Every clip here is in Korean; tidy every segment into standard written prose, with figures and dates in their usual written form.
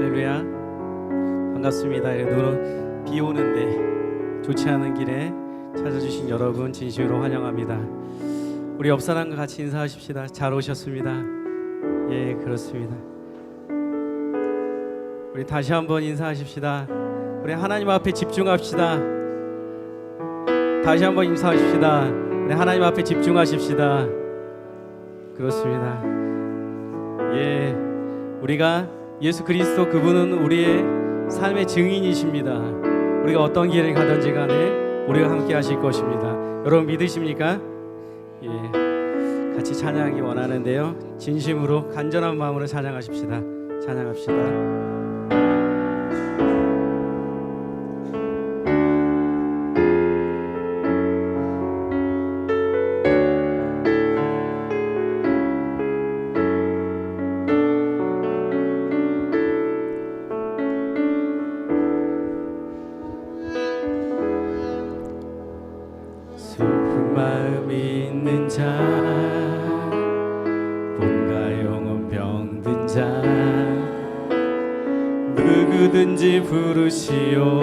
할렐루야. 반갑습니다. 비 오는데 좋지 않은 길에 찾아주신 여러분 진심으로 환영합니다. 우리 옆 사람과 같이 인사하십시다. 잘 오셨습니다. 예, 그렇습니다. 우리 다시 한번 인사하십시다. 우리 하나님 앞에 집중합시다. 다시 한번 인사하십시다. 우리 하나님 앞에 집중하십시다. 그렇습니다. 예, 우리가 예수 그리스도 그분은 우리의 삶의 증인이십니다. 우리가 어떤 길을 가든지 간에 우리가 함께 하실 것입니다. 여러분 믿으십니까? 예, 같이 찬양하기 원하는데요, 진심으로 간절한 마음으로 찬양하십시다. 찬양합시다. 슬픈 마음이 있는 자, 몸과 영혼 병든 자, 누구든지 부르시오.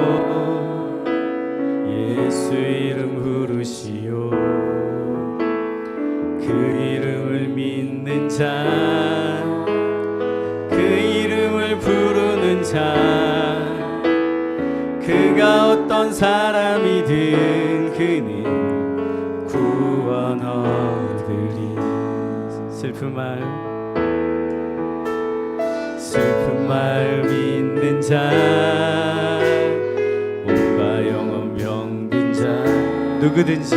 예수 이름 부르시오. 그 이름을 믿는 자, 그 이름을 부르는 자, 그가 어떤 사람이든 그는 구원 얻으리. 슬픈 마음이 있는 자, 몸과 영혼 병든 자, 누구든지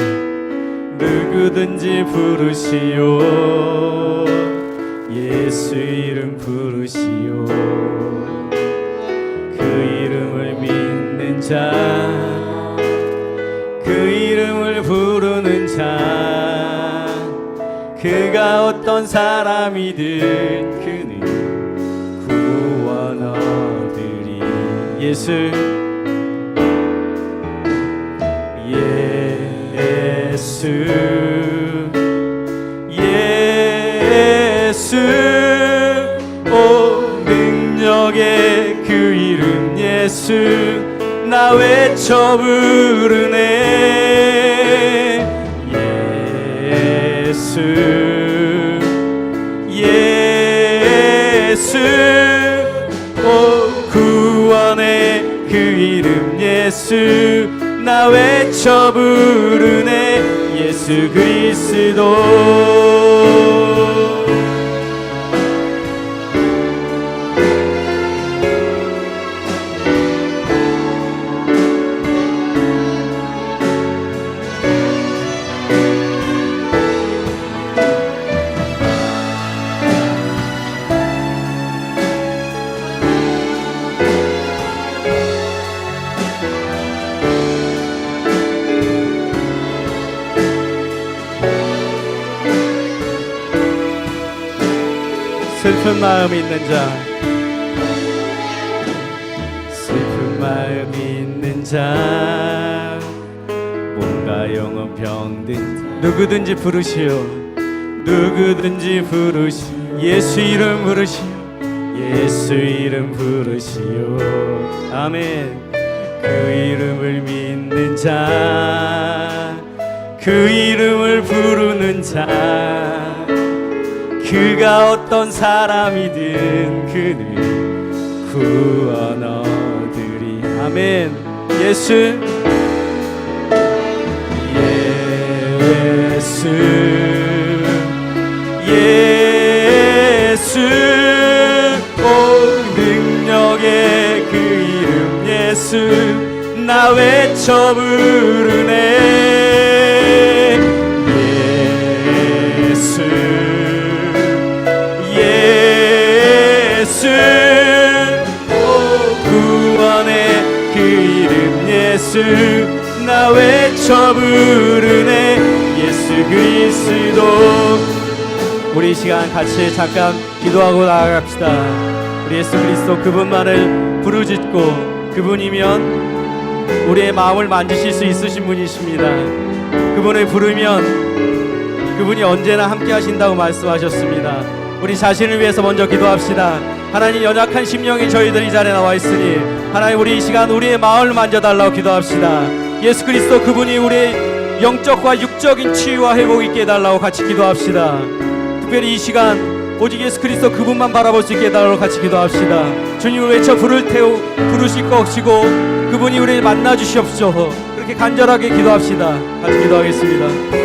부르시오. 예수 이름 부르시오. 그 이름을 믿는 자, 그 이름을 부르는 자, 그가 어떤 사람이든 그는 구원 얻으리. 예수 오 능력의 그 이름 예수, 나 외쳐 부르네. 예수 오 구원의 그 이름 예수, 나 외쳐 부르네. 예수 그리스도. 슬픈 마음이 있는 자, 슬픈 마음이 있는 자, 몸과 영혼 병든 자, 누구든지 부르시오. 예수 이름 부르시오. 예수 이름 부르시오. 아멘. 그 이름을 믿는 자, 그 이름을 부르는 자, 그가 어떤 사람이든 그는 구원 얻으리. 아멘. 예수 오 능력의 그 이름 예수, 나 외쳐 부르네. 예수 구원의 그 이름 예수, 나 외쳐 부르네. 예수 그리스도. 우리 이 시간 같이 잠깐 기도하고 나아갑시다. 우리 예수 그리스도 그분만을 부르짖고, 그분이면 우리의 마음을 만지실 수 있으신 분이십니다. 그분을 부르면 그분이 언제나 함께 하신다고 말씀하셨습니다. 우리 자신을 위해서 먼저 기도합시다. 하나님, 연약한 심령이 저희들이 이 자리에 나와 있으니 하나님, 우리 이 시간 우리의 마음을 만져달라고 기도합시다. 예수 그리스도 그분이 우리의 영적과 육적인 치유와 회복 있게 해달라고 같이 기도합시다. 특별히 이 시간 오직 예수 그리스도 그분만 바라볼 수 있게 해달라고 같이 기도합시다. 주님을 외쳐 부르실 것이고 그분이 우리를 만나 주시옵소서. 그렇게 간절하게 기도합시다. 같이 기도하겠습니다.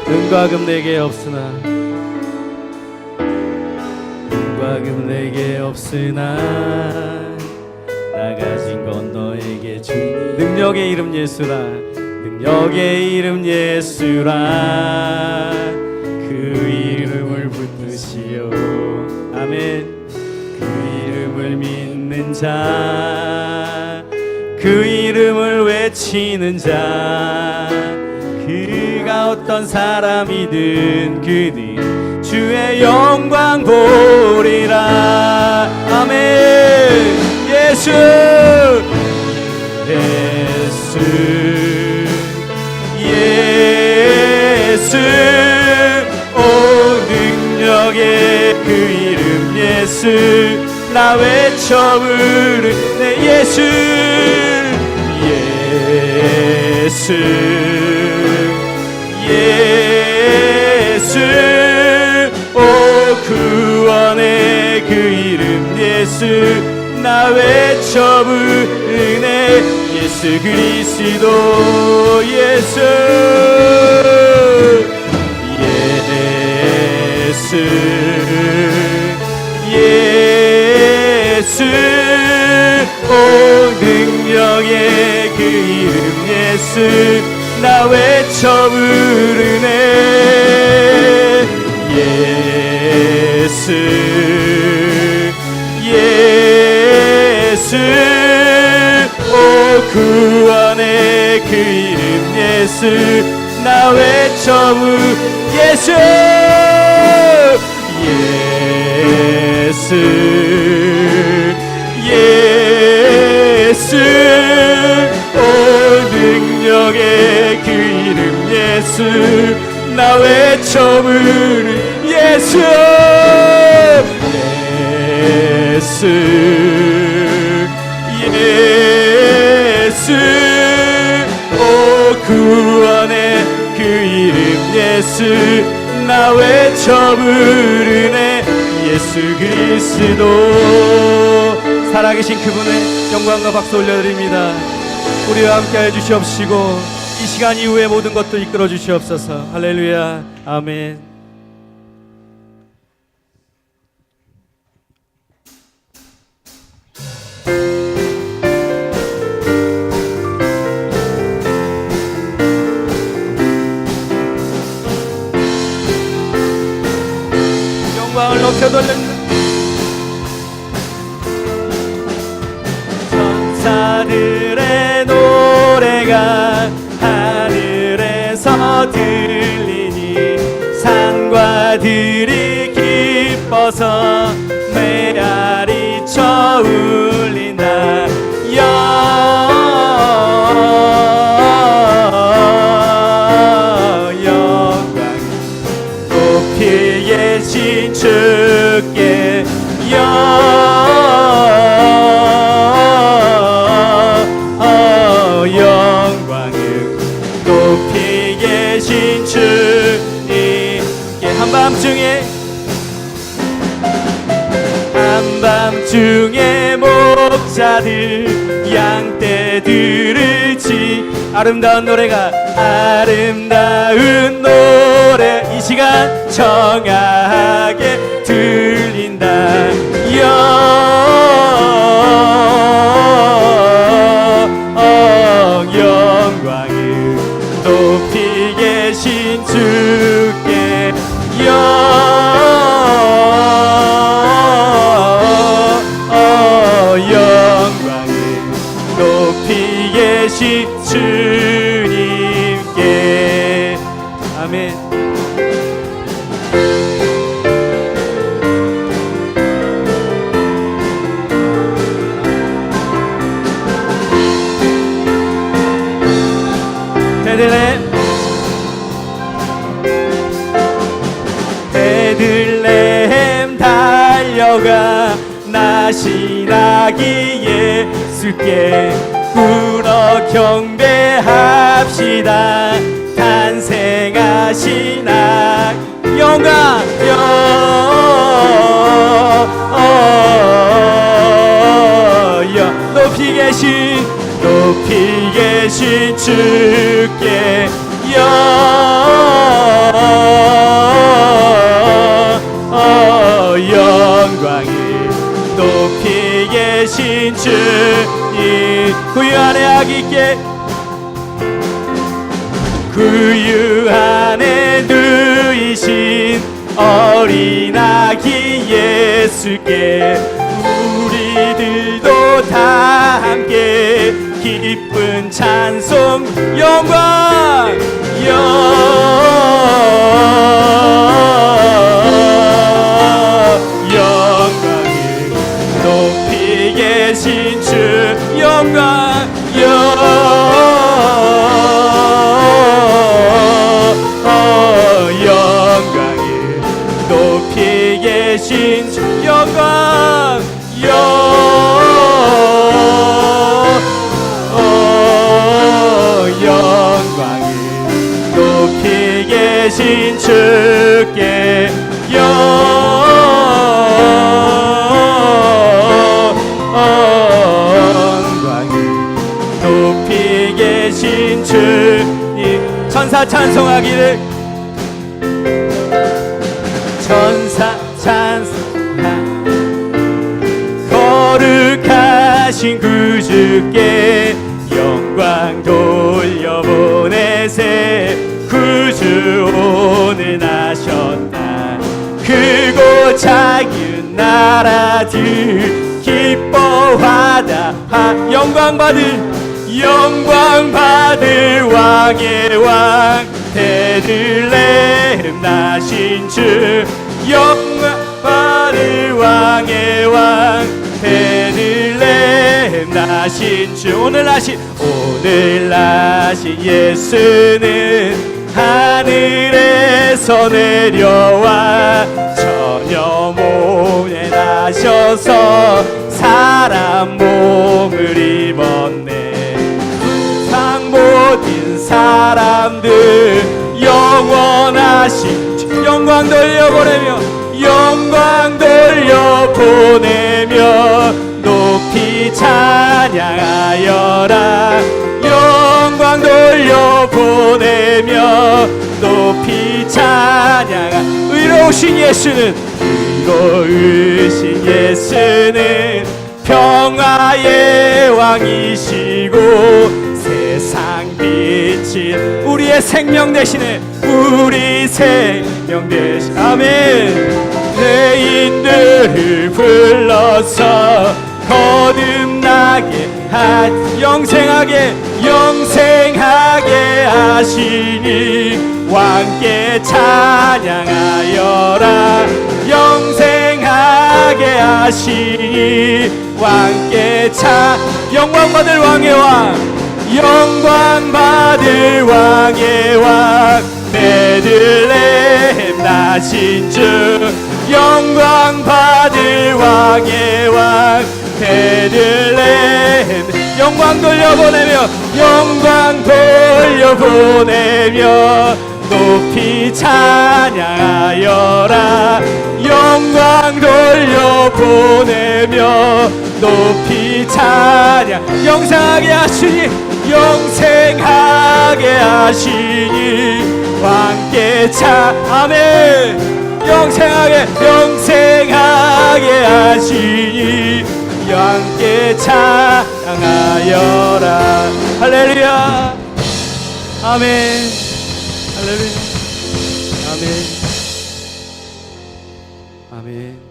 은과 금 내게 없으나, 은과 금 내게 없으나 나 가진 건 너에게 주니. 능력의 이름 예수라, 능력의 이름 예수라, 그 이름을 붙드시오. 아멘. 그 이름을 믿는 자, 그 이름을 외치는 자, 그가 어떤 사람이든 그는 주의 영광 보리라. 아멘. 예수, 예수, 예수, 오 능력의 그 이름 예수, 나 외쳐 부르네. 예수, 예수, 예수, 오 구원의 그 이름 예수, 나 외쳐 부르네. 예수 그리스도 예수, 예수, 예수, 오 능력의 그 이름 예수, 나 외쳐 부르네. 예수, 예수, 오 구원의 그 이름 예수, 나 외쳐 부르네. 예수, 예수, 예수, 오 능력의 그 이름 예수, 나 외쳐 부르는 예수, 예수, 예수, 오 구원의 그 이름 예수, 나 외쳐 부르네. 예수 그리스도. 살아계신 그분의 영광과 박수 올려드립니다. 우리와 함께 해주시옵시고 이 시간 이후의 모든 것도 이끌어 주시옵소서. 할렐루야. 아멘. 영광을 높여 돌렸는 천사들의 노래가 하늘에서 들리니 산과 들이 기뻐서 메아리쳐 울린다. 영광 높이 계신 주께 영광을 높이 계신 주님께 한밤중에 한밤중에 목자들 양떼들을 치 아름다운 노래가 아름다운 노래 이 시간 청하게 들린다. 영광을 높이 계신 주께 영광을 높이 계신 주님께 아멘. 베들레헴 달려가 나시나기 예수께 울어 경배합시다. 탄생하신 아 영광 높이 계신 주께 영광을 높이 계신 주님 구유 안에 아기께 구유 안에 누이신 어린 아기 예수께 우리들도 다 함께 기쁜 찬송 영광을 높이 계신 주 영광을 높이 계신 주 영광을 높이 계신 주께 영광을 높이 계신 주님 천사 찬송하기를 천사 찬송하 거룩하신 구주께 영광 돌려보내세 구주 오늘 나셨다. 크고 작은 나라들 기뻐하다 영광 받을 왕의 왕 베들레헴 나신 주 영광 받을 왕의 왕 베들레헴 나신 주 오늘 나신 예수는 하늘에서 내려와 처녀 몸에 나셔서 사람 몸을 입었네. 상 모든 사람들 영원하신 주 영광 돌려보내며 높이 찬양하여라. 영광 돌려보내며 높이 찬양하 의로우신 예수는 평화의 왕이시고 세상 빛인 우리의 생명 대신에 우리 생명 대신 아멘. 죄인들을 불러서 거듭나게 영생하게 하시니 왕께 찬양하여라. 영생하게 하시니 왕께 영광 받을 왕의 왕 베들레헴 나신 주 영광 받을 왕의 왕 베들레헴 영광 돌려보내며 높이 찬양하여라. 영광 돌려보내며 되며 높이 찬양 영생하게 하시니 영생하게 하시니 함께 아멘 영생하게 하시니 함께 찬양하여라 할렐루야 아멘 할렐루야 아멘 아멘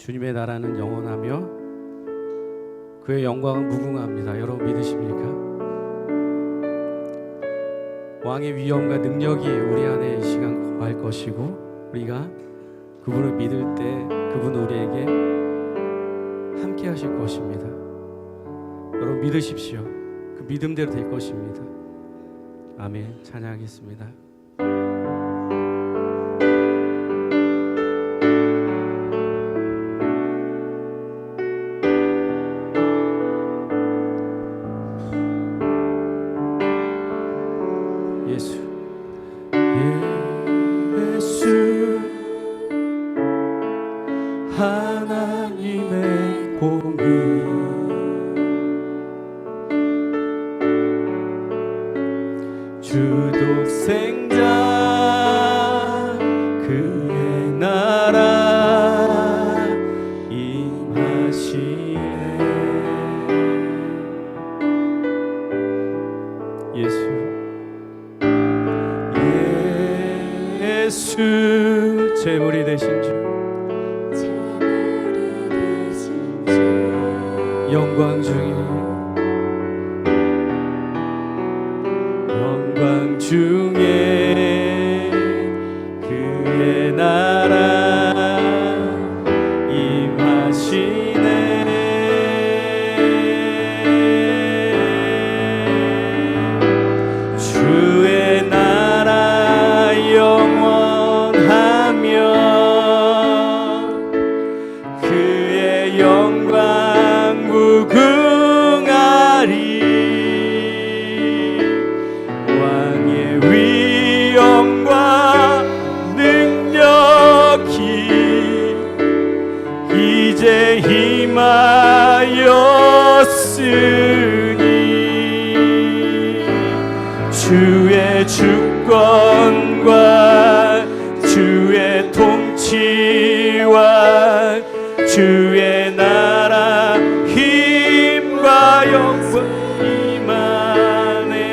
주님의 나라는 영원하며 그의 영광은 무궁합니다. 여러분 믿으십니까? 왕의 위엄과 능력이 우리 안에 이 시간 거할 것이고 우리가 그분을 믿을 때 그분은 우리에게 함께 하실 것입니다. 여러분 믿으십시오. 그 믿음대로 될 것입니다. 아멘. 찬양하겠습니다. 하나님의 공의 주독생자 그의 나라 임하시네 예수 제물이 되신 주 영광 중에 그의 나라 임하시네 주의 나라 영원하며 그의 영광 무궁하리 왕의 위엄과 능력이 이제 임하였으니 주의 주권과 주의 통치와 주의 나라 힘과 영광 임하네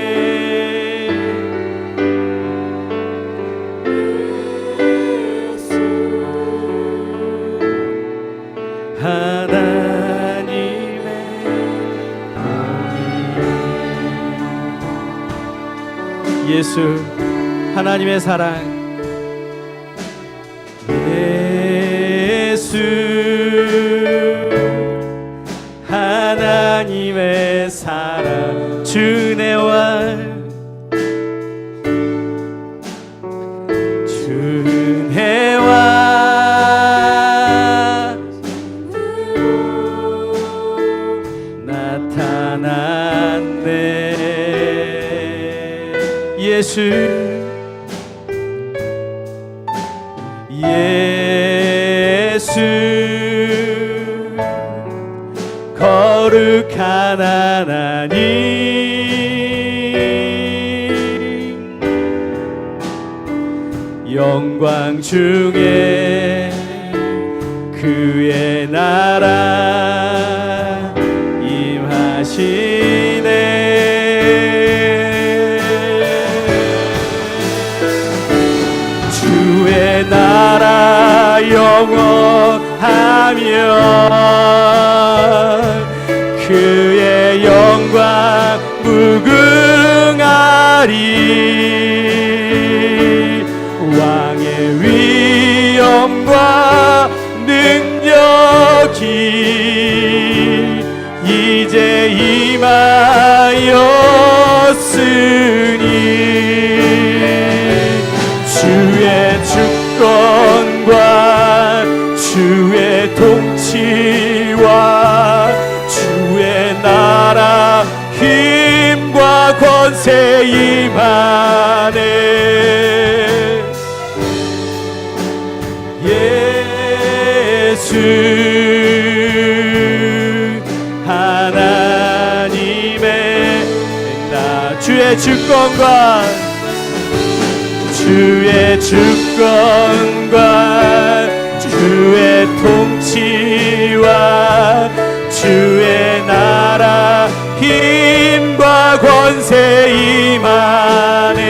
하나님의 예수 하나님의 사랑 예수 하나님의 사랑 주내와 나타났네 예수 거룩한 하나님 영광 중에 그의 나라 임하시네 주의 나라 영원하며 그의 영광 무궁하리 왕의 위엄과 능력이 이제 임하였으니 주의 주권과 주의 통치와 주의 나라 힘과 권세 임하네 주의 주권과 주의 통치와 주의 나라 힘과 권세 임하네.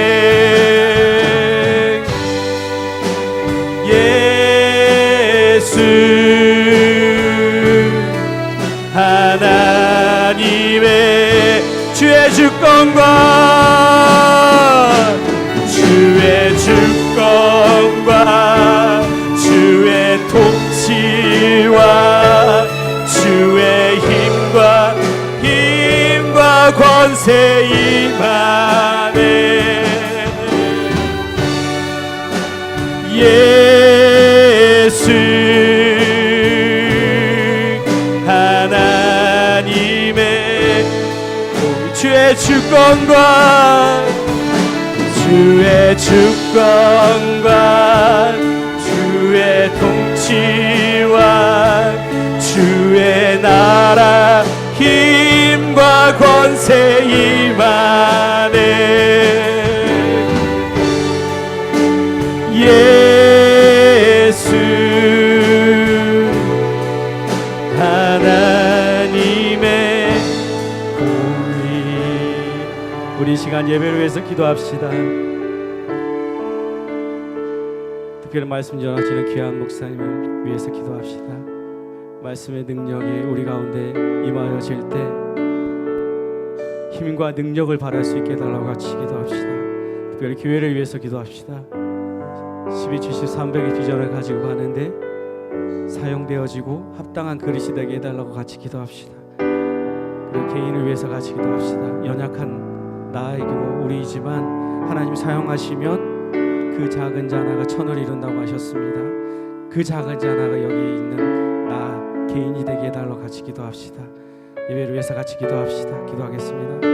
예수 하나님의 주의 주권과 주의 통치와 주의 힘과 권세 임하네. 예수 하나님의 주의 주권과 주의 통치와 주의 나라 힘과 권세 임하네. 예수 하나님의 공의. 우리 이 시간 예배를 위해서 기도합시다. 특별히 말씀 전하시는 귀한 목사님을 위해서 기도합시다. 말씀의 능력이 우리 가운데 임하여질 때 힘과 능력을 발할 수 있게 해달라고 같이 기도합시다. 특별히 교회를 위해서 기도합시다. 12, 70, 300의 비전을 가지고 가는데 사용되어지고 합당한 그릇이 되게 해달라고 같이 기도합시다. 그리고 개인을 위해서 같이 기도합시다. 연약한 나이고 우리이지만 하나님 사용하시면 그 작은 자 하나가 천을 이룬다고 하셨습니다. 그 작은 자 하나가 여기 있는 나 개인이 되게 해달라고 같이 기도합시다. 예배를 위해서 같이 기도합시다. 기도하겠습니다.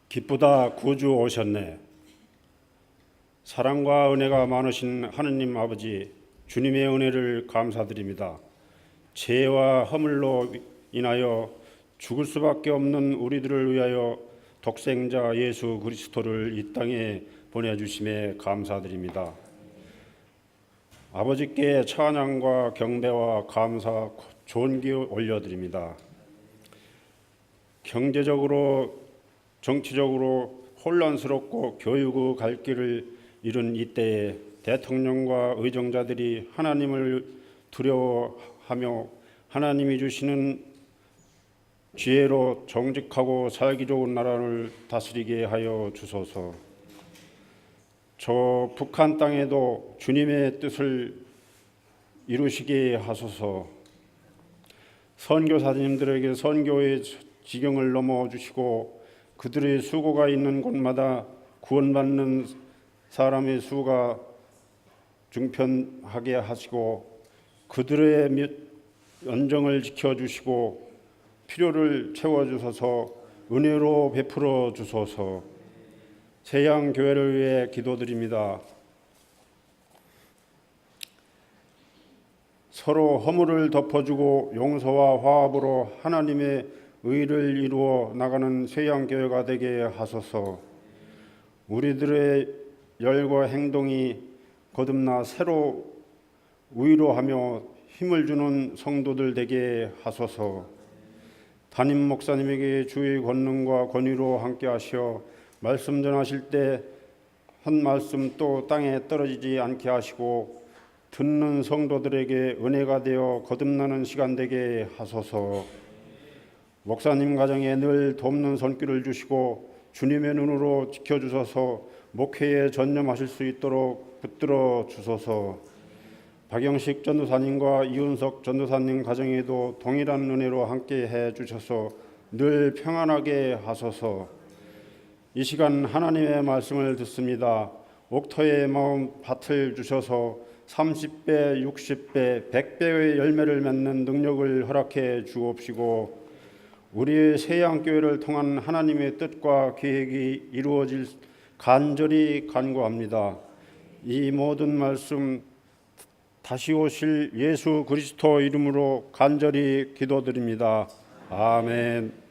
기쁘다 구주 오셨네. 사랑과 은혜가 많으신 하느님 아버지, 주님의 은혜를 감사드립니다. 죄와 허물로 인하여 죽을 수밖에 없는 우리들을 위하여 독생자 예수 그리스도를 이 땅에 보내주심에 감사드립니다. 아버지께 찬양과 경배와 감사, 존귀 올려드립니다. 경제적으로 정치적으로 혼란스럽고 교육의 갈 길을 잃은 이때에 대통령과 의정자들이 하나님을 두려워하며 하나님이 주시는 지혜로 정직하고 살기 좋은 나라를 다스리게 하여 주소서. 저 북한 땅에도 주님의 뜻을 이루시게 하소서. 선교사님들에게 선교의 지경을 넘어주시고 그들의 수고가 있는 곳마다 구원받는 사람의 수가 증편하게 하시고 그들의 연정을 지켜주시고 필요를 채워주소서. 은혜로 베풀어 주소서. 세양교회를 위해 기도드립니다. 서로 허물을 덮어주고 용서와 화합으로 하나님의 의를 이루어 나가는 세양교회가 되게 하소서. 우리들의 열과 행동이 거듭나 새로 위로하며 힘을 주는 성도들 되게 하소서. 담임 목사님에게 주의 권능과 권위로 함께 하시어 말씀 전하실 때 한 말씀 또 땅에 떨어지지 않게 하시고 듣는 성도들에게 은혜가 되어 거듭나는 시간 되게 하소서. 목사님 가정에 늘 돕는 손길을 주시고 주님의 눈으로 지켜주셔서 목회에 전념하실 수 있도록 붙들어 주소서. 박영식 전도사님과 이윤석 전도사님 가정에도 동일한 은혜로 함께 해 주셔서 늘 평안하게 하소서. 이 시간 하나님의 말씀을 듣습니다. 옥토의 마음 밭을 주셔서 30배, 60배, 100배의 열매를 맺는 능력을 허락해 주옵시고 우리의 세양교회를 통한 하나님의 뜻과 계획이 이루어질 간절히 간구합니다. 이 모든 말씀 다시 오실 예수 그리스도 이름으로 간절히 기도드립니다. 아멘.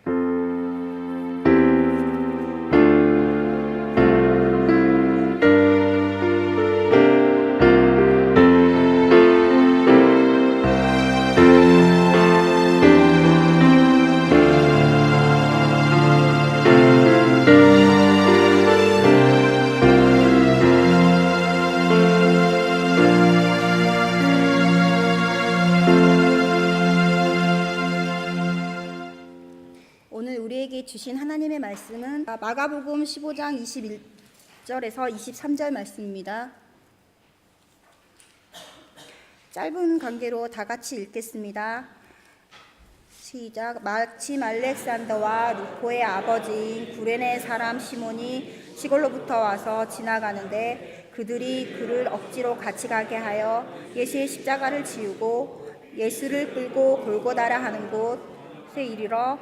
오늘 우리에게 주신 하나님의 말씀은 마가복음 15장 21절에서 23절 말씀입니다. 짧은 관계로 다 같이 읽겠습니다. 시작. 마침 알렉산더와 루포의 아버지인 구레네 사람 시몬이 시골로부터 와서 지나가는데 그들이 그를 억지로 같이 가게 하여 예수의 십자가를 지우고 예수를 끌고 골고다라 하는 곳에 이르러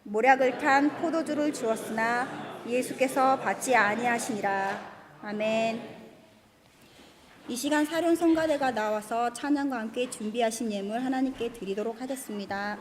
모략을 탄 포도주를 주었으나 예수께서 받지 아니하시니라. 아멘. 이 시간 사륜 성가대가 나와서 찬양과 함께 준비하신 예물 하나님께 드리도록 하겠습니다.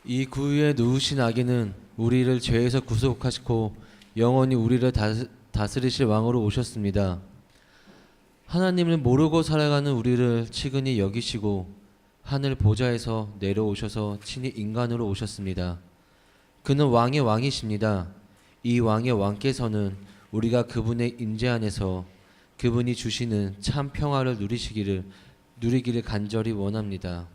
이 구유에 누우신 아기는 우리를 죄에서 구속하시고 영원히 우리를 다스리실 왕으로 오셨습니다. 하나님을 모르고 살아가는 우리를 치근히 여기시고 하늘 보좌에서 내려오셔서 친히 인간으로 오셨습니다. 그는 왕의 왕이십니다. 이 왕의 왕께서는 우리가 그분의 임재 안에서 그분이 주시는 참 평화를 누리기를 간절히 원합니다.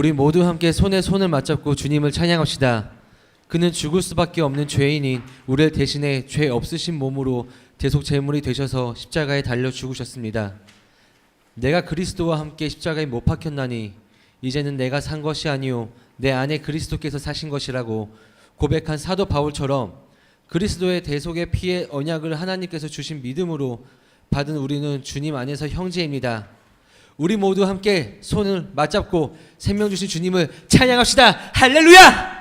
우리 모두 함께 손에 손을 맞잡고 주님을 찬양합시다. 그는 죽을 수밖에 없는 죄인인 우리를 대신해 죄 없으신 몸으로 대속 제물이 되셔서 십자가에 달려 죽으셨습니다. 내가 그리스도와 함께 십자가에 못 박혔나니 이제는 내가 산 것이 아니요 내 안에 그리스도께서 사신 것이라고 고백한 사도 바울처럼 그리스도의 대속의 피의 언약을 하나님께서 주신 믿음으로 받은 우리는 주님 안에서 형제입니다. 우리 모두 함께 손을 맞잡고 생명 주신 주님을 찬양합시다. 할렐루야!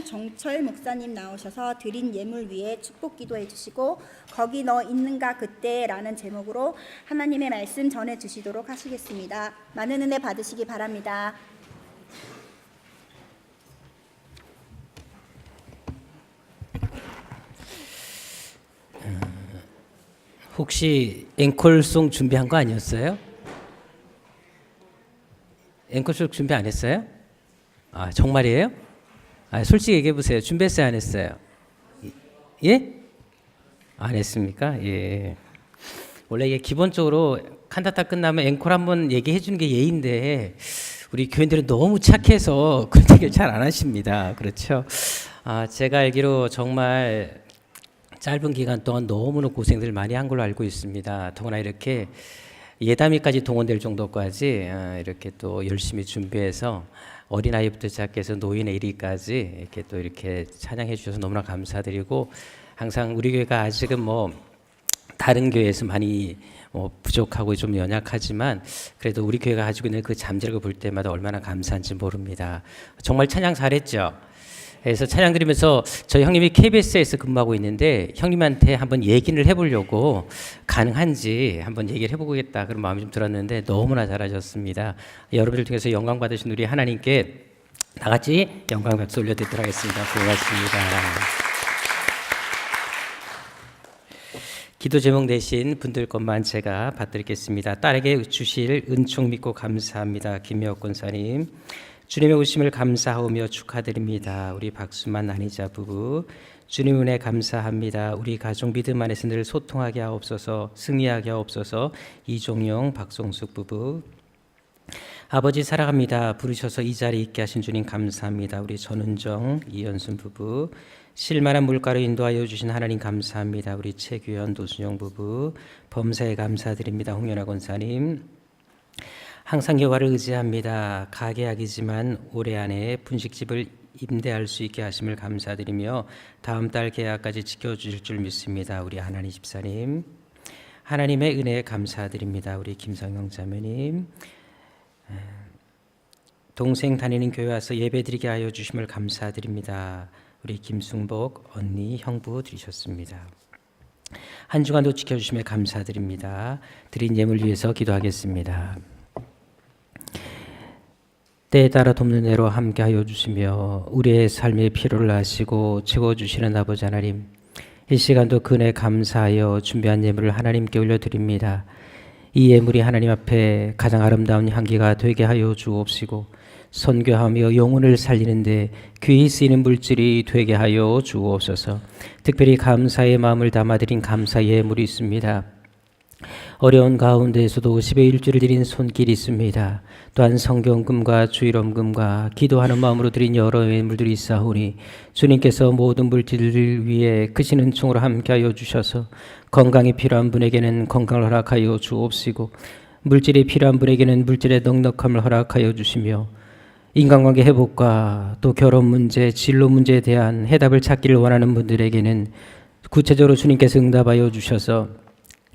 한정철 목사님 나오셔서 드린 예물 위에 축복 기도해 주시고 거기 너 있는가 그때라는 제목으로 하나님의 말씀 전해 주시도록 하시겠습니다. 많은 은혜 받으시기 바랍니다. 혹시 앵콜송 준비한 거 아니었어요? 앵콜송 준비 안 했어요? 아, 정말이에요? 아, 솔직히 얘기해 보세요. 준비했어요, 안 했어요? 예? 안 했습니까? 예. 원래 이게 기본적으로 칸타타 끝나면 앵콜 한번 얘기해 주는 게 예인데 우리 교인들은 너무 착해서 그런 얘기를 잘 안 하십니다. 그렇죠? 아, 제가 알기로 정말 짧은 기간 동안 너무나 고생들 많이 한 걸로 알고 있습니다. 더구나 이렇게 예담이까지 동원될 정도까지 이렇게 또 열심히 준비해서 어린아이부터 시작해서 노인의 이르기까지 이렇게 또 이렇게 찬양해 주셔서 너무나 감사드리고, 항상 우리 교회가 아직은 뭐 다른 교회에서 많이 부족하고 좀 연약하지만 그래도 우리 교회가 가지고 있는 그 잠재력을 볼 때마다 얼마나 감사한지 모릅니다. 정말 찬양 잘했죠? 그래서 찬양 드리면서 저희 형님이 KBS에서 근무하고 있는데 형님한테 한번 얘기를 해보려고 가능한지 한번 얘기를 해보겠다 그런 마음이 좀 들었는데 너무나 잘하셨습니다. 여러분들 중에서 영광 받으신 우리 하나님께 다 같이 영광 박수 올려드리도록 하겠습니다. 고맙습니다. 기도 제목 내신 분들 것만 제가 받드리겠습니다. 딸에게 주실 은총 믿고 감사합니다. 김미옥 권사님, 주님의 오심을 감사하며 축하드립니다. 우리 박수만 나니자 부부, 주님 은혜 감사합니다. 우리 가족 믿음 안에서 늘 소통하게 하옵소서, 승리하게 하옵소서. 이종용 박송숙 부부, 아버지 사랑합니다. 부르셔서 이 자리에 있게 하신 주님 감사합니다. 우리 전은정 이연순 부부, 실만한 물가로 인도하여 주신 하나님 감사합니다. 우리 최규현 노순영 부부, 범사에 감사드립니다. 홍연아 권사님, 항상 여호와를 의지합니다. 가계약이지만 올해 안에 분식집을 임대할 수 있게 하심을 감사드리며 다음 달 계약까지 지켜주실 줄 믿습니다. 우리 하나님 집사님, 하나님의 은혜에 감사드립니다. 우리 김성영 자매님, 동생 다니는 교회 와서 예배드리게 하여 주심을 감사드립니다. 우리 김승복 언니 형부 드리셨습니다. 한 주간도 지켜주심에 감사드립니다. 드린 예물 위해서 기도하겠습니다. 때에 따라 돕는 대로 함께하여 주시며 우리의 삶의 필요를 아시고 채워주시는 아버지 하나님, 이 시간도 그네 감사하여 준비한 예물을 하나님께 올려드립니다. 이 예물이 하나님 앞에 가장 아름다운 향기가 되게 하여 주옵시고 선교하며 영혼을 살리는데 귀히 쓰이는 물질이 되게 하여 주옵소서. 특별히 감사의 마음을 담아드린 감사 예물이 있습니다. 어려운 가운데에서도 10의 1주를 드린 손길이 있습니다. 또한 성경금과 주일원금과 기도하는 마음으로 드린 여러 예물들이 있사오니 주님께서 모든 물질을 위해 크신 은총으로 함께하여 주셔서 건강이 필요한 분에게는 건강을 허락하여 주옵시고 물질이 필요한 분에게는 물질의 넉넉함을 허락하여 주시며 인간관계 회복과 또 결혼 문제, 진로 문제에 대한 해답을 찾기를 원하는 분들에게는 구체적으로 주님께서 응답하여 주셔서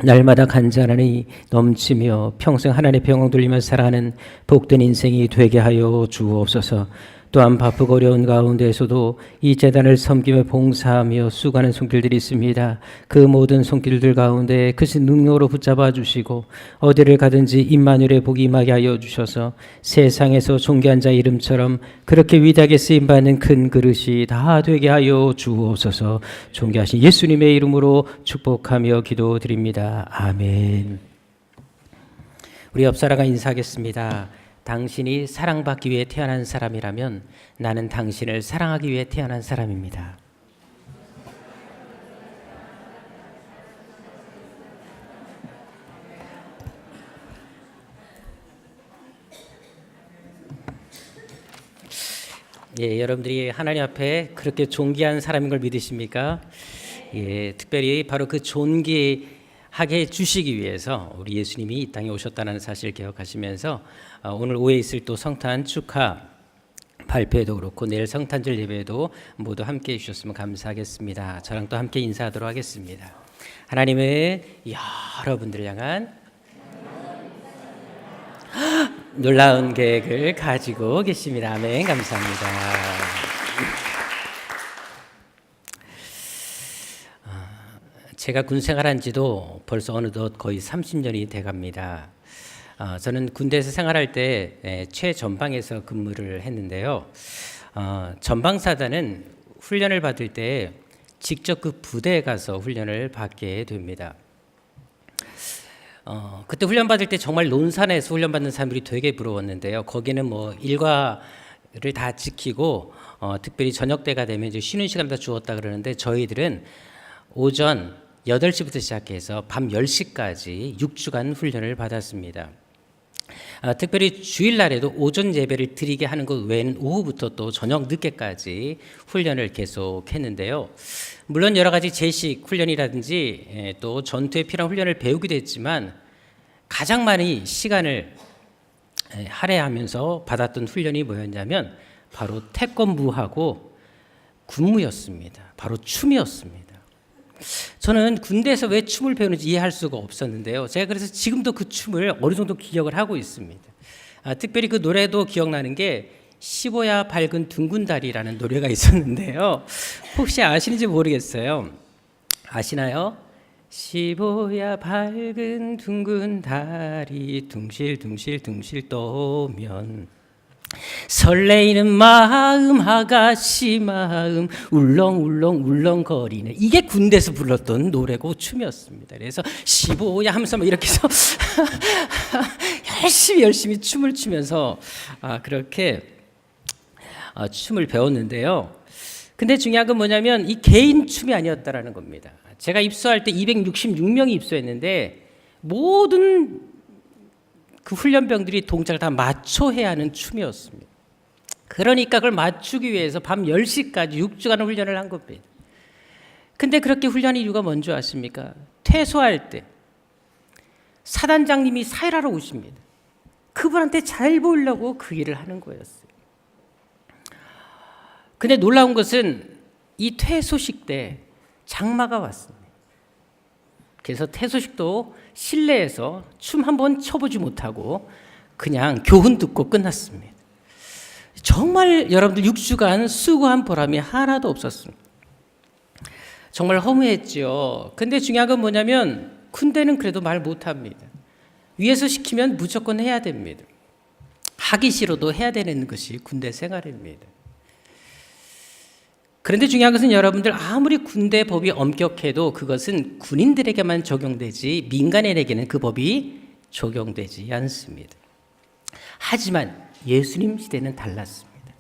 날마다 간절하니 넘치며 평생 하나님의 평강 돌리며 살아가는 복된 인생이 되게 하여 주옵소서. 또한 바쁘고 어려운 가운데에서도 이 재단을 섬기며 봉사하며 수고하는 손길들이 있습니다. 그 모든 손길들 가운데 크신 능력으로 붙잡아 주시고 어디를 가든지 임마누엘의 복이 임하게 하여 주셔서 세상에서 존귀한 자 이름처럼 그렇게 위대하게 쓰임받는 큰 그릇이 다 되게 하여 주옵소서. 존귀하신 예수님의 이름으로 축복하며 기도드립니다. 아멘. 우리 옆사람과 인사하겠습니다. 당신이 사랑받기 위해 태어난 사람이라면 나는 당신을 사랑하기 위해 태어난 사람입니다. 예, 여러분들이 하나님 앞에 그렇게 존귀한 사람인 걸 믿으십니까? 예, 특별히 바로 그 존귀하게 주시기 위해서 우리 예수님이 이 땅에 오셨다는 사실을 기억하시면서 오늘 오후에 있을 또 성탄 축하 발표회도 그렇고 내일 성탄절 예배도 모두 함께해 주셨으면 감사하겠습니다. 저랑 또 함께 인사하도록 하겠습니다. 하나님의 여러분들을 향한 놀라운 계획을 가지고 계십니다. 아멘. 감사합니다. 제가 군 생활한 지도 벌써 어느덧 거의 30년이 돼갑니다. 저는 군대에서 생활할 때 최전방에서 근무를 했는데요. 전방사단은 훈련을 받을 때 직접 그 부대에 가서 훈련을 받게 됩니다. 그때 훈련 받을 때 정말 논산에서 훈련 받는 사람들이 되게 부러웠는데요. 거기는 뭐 일과를 다 지키고 특별히 저녁 때가 되면 이제 쉬는 시간도 주었다 그러는데 저희들은 오전 8시부터 시작해서 밤 10시까지 6주간 훈련을 받았습니다. 특별히 주일날에도 오전 예배를 드리게 하는 것 외에는 오후부터 또 저녁 늦게까지 훈련을 계속했는데요. 물론 여러 가지 제식 훈련이라든지 또 전투에 필요한 훈련을 배우기도 했지만 가장 많이 시간을 할애하면서 받았던 훈련이 뭐였냐면 바로 태권부하고 군무였습니다. 바로 춤이었습니다. 저는 군대에서 왜 춤을 배우는지 이해할 수가 없었는데요. 제가 그래서 지금도 그 춤을 어느 정도 기억을 하고 있습니다. 특별히 그 노래도 기억나는 게 15야 밝은 둥근 다리라는 노래가 있었는데요. 혹시 아시는지 모르겠어요. 아시나요? 15야 밝은 둥근 다리 둥실둥실둥실 떠오면 설레이는 마음 아가씨 마음 울렁울렁 울렁거리네. 이게 군대에서 불렀던 노래고 춤이었습니다. 그래서 15야 하면서 막 이렇게 해서 열심히 춤을 추면서 그렇게 춤을 배웠는데요. 근데 중요한 건 뭐냐면 이 개인 춤이 아니었다라는 겁니다. 제가 입소할 때 266명이 입소했는데 모든 그 훈련병들이 동작을 다 맞춰 해야 하는 춤이었습니다. 그러니까 그걸 맞추기 위해서 밤 10시까지 6주간 훈련을 한 겁니다. 근데 그렇게 훈련한 이유가 뭔지 아십니까? 퇴소할 때 사단장님이 사일하러 오십니다. 그분한테 잘 보이려고 그 일을 하는 거였어요. 근데 놀라운 것은 이 퇴소식 때 장마가 왔습니다. 그래서 퇴소식도 실내에서 춤 한번 춰보지 못하고 그냥 교훈 듣고 끝났습니다. 정말 여러분들 6주간 수고한 보람이 하나도 없었습니다. 정말 허무했죠. 근데 중요한 건 뭐냐면 군대는 그래도 말 못합니다. 위에서 시키면 무조건 해야 됩니다. 하기 싫어도 해야 되는 것이 군대 생활입니다. 그런데 중요한 것은 여러분들 아무리 군대 법이 엄격해도 그것은 군인들에게만 적용되지 민간인에게는 그 법이 적용되지 않습니다. 하지만 예수님 시대는 달랐습니다.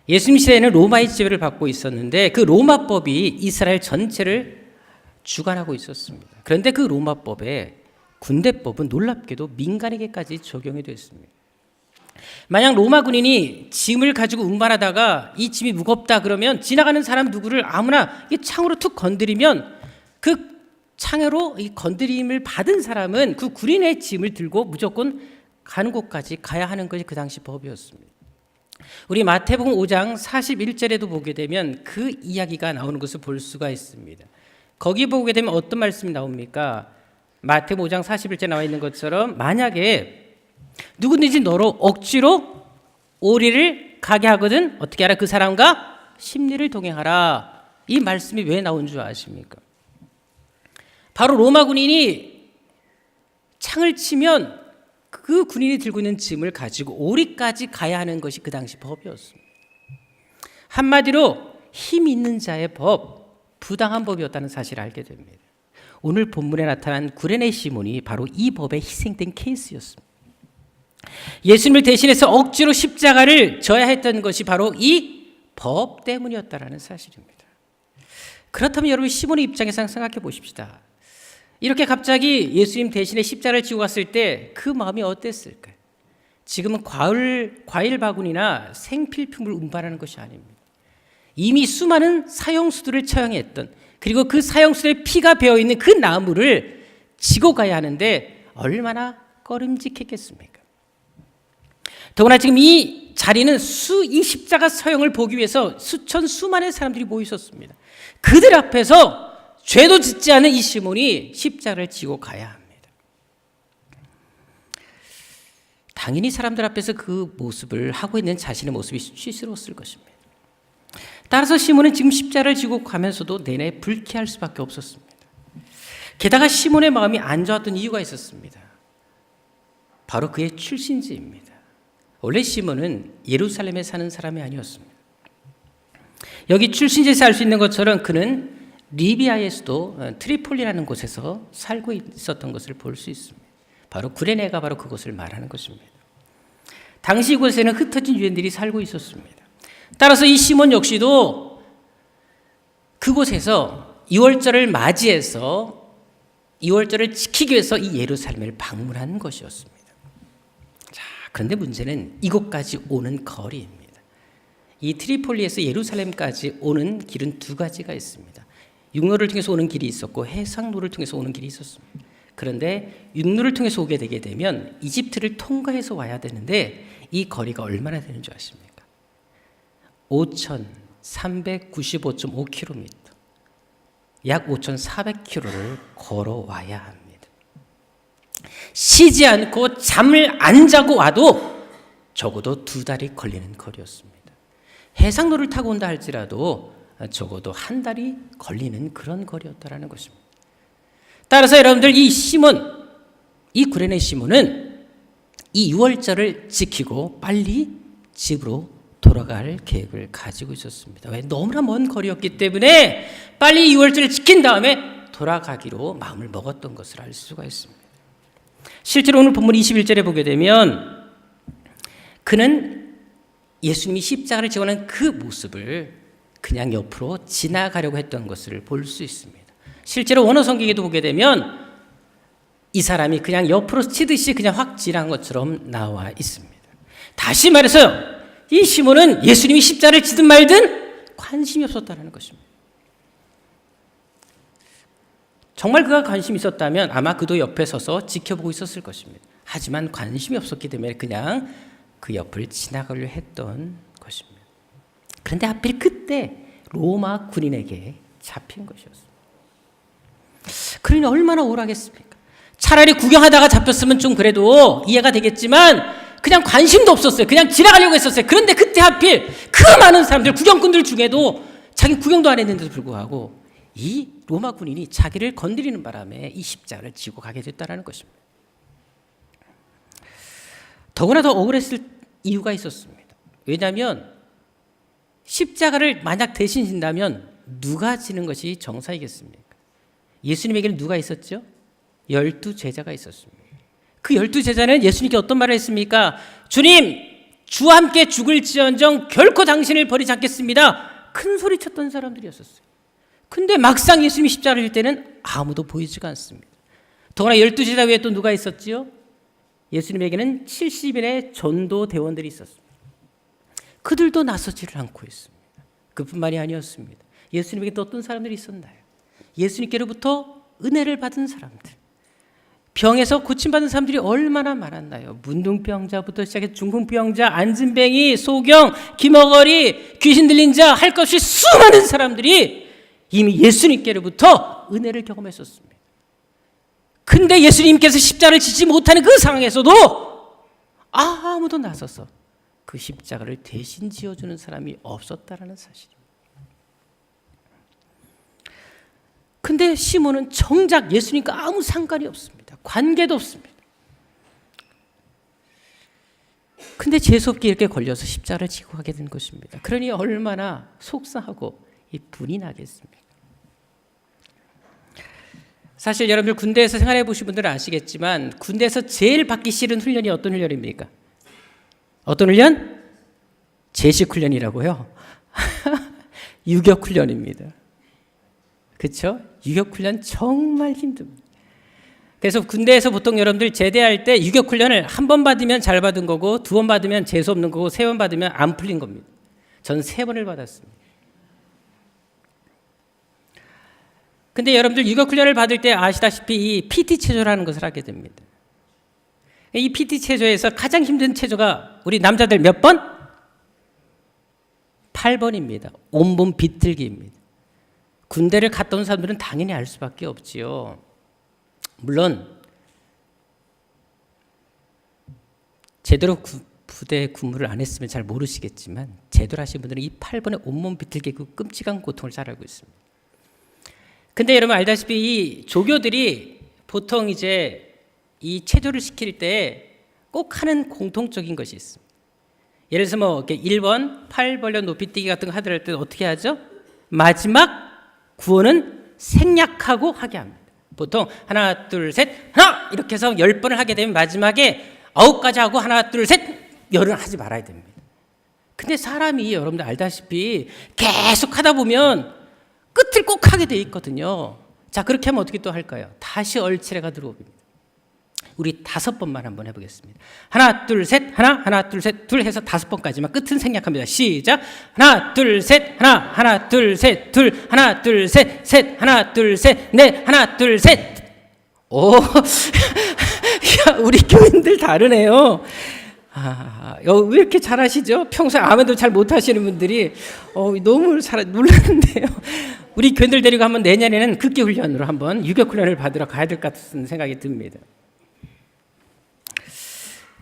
예수님 시대에는 로마의 지배를 받고 있었는데 그 로마법이 이스라엘 전체를 주관하고 있었습니다. 그런데 그 로마법에 군대법은 놀랍게도 민간에게까지 적용이 됐습니다. 만약 로마 군인이 짐을 가지고 운반하다가 이 짐이 무겁다 그러면 지나가는 사람 누구를 아무나 창으로 툭 건드리면 그 창으로 이 건드림을 받은 사람은 그 군인의 짐을 들고 무조건 가는 곳까지 가야 하는 것이 그 당시 법이었습니다. 우리 마태복음 5장 41절에도 보게 되면 그 이야기가 나오는 것을 볼 수가 있습니다. 거기 보게 되면 어떤 말씀이 나옵니까? 마태복음 5장 41절에 나와 있는 것처럼 만약에 누구든지 너로 억지로 오리를 가게 하거든 어떻게 하라? 그 사람과 심리를 동행하라. 이 말씀이 왜 나온 줄 아십니까? 바로 로마 군인이 창을 치면 그 군인이 들고 있는 짐을 가지고 오리까지 가야 하는 것이 그 당시 법이었습니다. 한마디로 힘 있는 자의 법, 부당한 법이었다는 사실을 알게 됩니다. 오늘 본문에 나타난 구레네 시몬이 바로 이 법에 희생된 케이스였습니다. 예수님을 대신해서 억지로 십자가를 져야 했던 것이 바로 이 법 때문이었다는 사실입니다. 그렇다면 여러분 시몬의 입장에서 생각해 보십시다. 이렇게 갑자기 예수님 대신에 십자가를 지고 갔을 때 그 마음이 어땠을까요? 지금은 과일 바구니나 생필품을 운반하는 것이 아닙니다. 이미 수많은 사형수들을 처형했던 그리고 그 사형수들의 피가 배어있는 그 나무를 지고 가야 하는데 얼마나 꺼림직했겠습니까? 더구나 지금 이 자리는 이 십자가 사형을 보기 위해서 수많은 사람들이 모여 있었습니다. 그들 앞에서 죄도 짓지 않은 이 시몬이 십자가를 지고 가야 합니다. 당연히 사람들 앞에서 그 모습을 하고 있는 자신의 모습이 수치스러웠을 것입니다. 따라서 시몬은 지금 십자가를 지고 가면서도 내내 불쾌할 수밖에 없었습니다. 게다가 시몬의 마음이 안 좋았던 이유가 있었습니다. 바로 그의 출신지입니다. 원래 시몬은 예루살렘에 사는 사람이 아니었습니다. 여기 출신지에서 알 수 있는 것처럼 그는 리비아의 수도 트리폴리라는 곳에서 살고 있었던 것을 볼 수 있습니다. 바로 구레네가 바로 그곳을 말하는 것입니다. 당시 이곳에는 흩어진 유대인들이 살고 있었습니다. 따라서 이 시몬 역시도 그곳에서 6월절을 맞이해서 6월절을 지키기 위해서 이 예루살렘을 방문한 것이었습니다. 자, 그런데 문제는 이곳까지 오는 거리입니다. 이 트리폴리에서 예루살렘까지 오는 길은 두 가지가 있습니다. 육로를 통해서 오는 길이 있었고 해상로를 통해서 오는 길이 있었습니다. 그런데 육로를 통해서 오게 되게 되면 이집트를 통과해서 와야 되는데 이 거리가 얼마나 되는 줄 아십니까? 5,395.5km, 약 5,400km를 걸어와야 합니다. 쉬지 않고 잠을 안 자고 와도 적어도 2달이 걸리는 거리였습니다. 해상로를 타고 온다 할지라도 적어도 1달이 걸리는 그런 거리였다라는 것입니다. 따라서 여러분들 이 시몬, 이 구레네 시몬은 이 6월절을 지키고 빨리 집으로 돌아갈 계획을 가지고 있었습니다. 왜? 너무나 먼 거리였기 때문에 빨리 6월절을 지킨 다음에 돌아가기로 마음을 먹었던 것을 알 수가 있습니다. 실제로 오늘 본문 21절에 보게 되면 그는 예수님이 십자가를 지고 하는 그 모습을 그냥 옆으로 지나가려고 했던 것을 볼 수 있습니다. 실제로 원어 성경에도 보게 되면 이 사람이 그냥 옆으로 치듯이 그냥 확 지나간 것처럼 나와 있습니다. 다시 말해서 이 시몬은 예수님이 십자가를 지든 말든 관심이 없었다는 것입니다. 정말 그가 관심이 있었다면 아마 그도 옆에 서서 지켜보고 있었을 것입니다. 하지만 관심이 없었기 때문에 그냥 그 옆을 지나가려 했던 것입니다. 그런데 하필 그때 로마 군인에게 잡힌 것이었습니다. 그러니 얼마나 억울하겠습니까? 차라리 구경하다가 잡혔으면 좀 그래도 이해가 되겠지만 그냥 관심도 없었어요. 그냥 지나가려고 했었어요. 그런데 그때 하필 그 많은 사람들, 구경꾼들 중에도 자기 구경도 안 했는데도 불구하고 이 로마 군인이 자기를 건드리는 바람에 이 십자가를 지고 가게 됐다는 것입니다. 더구나 더 억울했을 이유가 있었습니다. 왜냐하면 십자가를 만약 대신 진다면 누가 지는 것이 정상이겠습니까? 예수님에게는 누가 있었죠? 12제자가 있었습니다. 그 12제자는 예수님께 어떤 말을 했습니까? 주님, 주와 함께 죽을지언정 결코 당신을 버리지 않겠습니다. 큰 소리 쳤던 사람들이었었어요. 근데 막상 예수님이 십자가를 질 때는 아무도 보이지가 않습니다. 더구나 12제자 외에 또 누가 있었지요? 예수님에게는 70인의 전도 대원들이 있었습니다. 그들도 나서지를 않고 있습니다. 그뿐만이 아니었습니다. 예수님에게 또 어떤 사람들이 있었나요? 예수님께로부터 은혜를 받은 사람들, 병에서 고침받은 사람들이 얼마나 많았나요? 문둥병자부터 시작해 중풍병자, 안진뱅이, 소경, 기머거리, 귀신 들린 자, 할 것 없이 수많은 사람들이 이미 예수님께로부터 은혜를 경험했었습니다. 근데 예수님께서 십자가를 지지 못하는 그 상황에서도 아무도 나서서 그 십자가를 대신 지어주는 사람이 없었다라는 사실입니다. 근데 시몬은 정작 예수님과 아무 상관이 없습니다. 관계도 없습니다. 근데 재수없게 이렇게 걸려서 십자가를 지고 가게 된 것입니다. 그러니 얼마나 속상하고 이 분이 나겠습니까? 사실 여러분들 군대에서 생활해 보신 분들은 아시겠지만 군대에서 제일 받기 싫은 훈련이 어떤 훈련입니까? 어떤 훈련? 제식 훈련이라고요. 유격 훈련입니다. 그렇죠? 유격 훈련 정말 힘듭니다. 그래서 군대에서 보통 여러분들 제대할 때 유격 훈련을 한 번 받으면 잘 받은 거고 2번 받으면 재수 없는 거고 3번 받으면 안 풀린 겁니다. 저는 3번을 받았습니다. 근데 여러분들 유격 훈련을 받을 때 아시다시피 이 PT 체조라는 것을 하게 됩니다. 이 PT 체조에서 가장 힘든 체조가 우리 남자들 몇 번? 8번입니다. 온몸 비틀기입니다. 군대를 갔다 온 사람들은 당연히 알 수밖에 없지요. 물론 제대로 부대 근무를 안 했으면 잘 모르시겠지만 제대로 하신 분들은 이 8번의 온몸 비틀기 그 끔찍한 고통을 잘 알고 있습니다. 근데 여러분 알다시피 이 조교들이 보통 이제 이 체조를 시킬 때 꼭 하는 공통적인 것이 있습니다. 예를 들어서 뭐 이렇게 1번 팔 벌려 높이뛰기 같은 거 하더라도 때 어떻게 하죠? 마지막 구호는 생략하고 하게 합니다. 보통 하나 둘 셋 하나 이렇게 해서 10번을 하게 되면 마지막에 9가지 하고 하나 둘 셋 열은 하지 말아야 됩니다. 근데 사람이 여러분들 알다시피 계속 하다 보면 끝을 꼭 하게 돼 있거든요. 자, 그렇게 하면 어떻게 또 할까요? 다시 얼차례가 들어옵니다. 우리 5번만 한번 해보겠습니다. 하나 둘 셋 하나 둘 셋 둘 해서 5번까지만 끝은 생략합니다. 시작. 하나 둘 셋 하나 둘 셋 둘 하나 둘 셋 셋 하나 둘 셋 넷 하나 둘 셋. 오, 야, 우리 교인들 다르네요. 왜 이렇게 잘하시죠? 평소에 아멘도 잘 못하시는 분들이 너무 놀랐는데요. 우리 교인들 데리고 한번 내년에는 극기 훈련으로 한번 유격 훈련을 받으러 가야 될 것 같은 생각이 듭니다.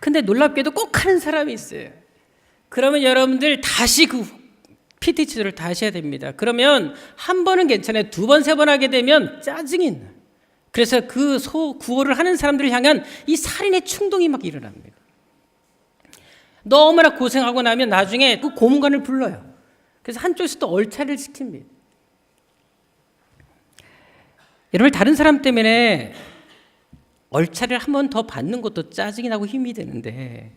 근데 놀랍게도 꼭 하는 사람이 있어요. 그러면 여러분들 다시 그 PT 치료를 다시 해야 됩니다. 그러면 한 번은 괜찮아요. 2번, 3번 하게 되면 짜증이 나요. 그래서 그 구호를 하는 사람들을 향한 이 살인의 충동이 막 일어납니다. 너무나 고생하고 나면 나중에 그 고문관을 불러요. 그래서 한쪽에서 또 얼차례를 시킵니다. 여러분 다른 사람 때문에 얼차례를 한 번 더 받는 것도 짜증이 나고 힘이 드는데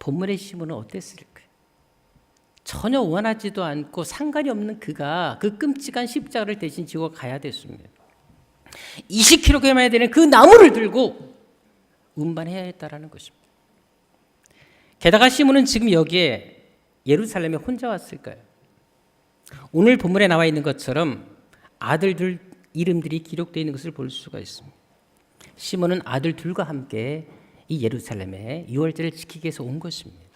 본문의 시몬은 어땠을까요? 전혀 원하지도 않고 상관이 없는 그가 그 끔찍한 십자가를 대신 지고 가야 됐습니다. 20kg이나 되는 그 나무를 들고 운반해야 했다라는 것입니다. 게다가 시몬은 지금 여기에 예루살렘에 혼자 왔을까요? 오늘 본문에 나와 있는 것처럼 아들들 이름들이 기록되어 있는 것을 볼 수가 있습니다. 시몬은 아들 둘과 함께 이 예루살렘에 유월절을 지키기 위해서 온 것입니다.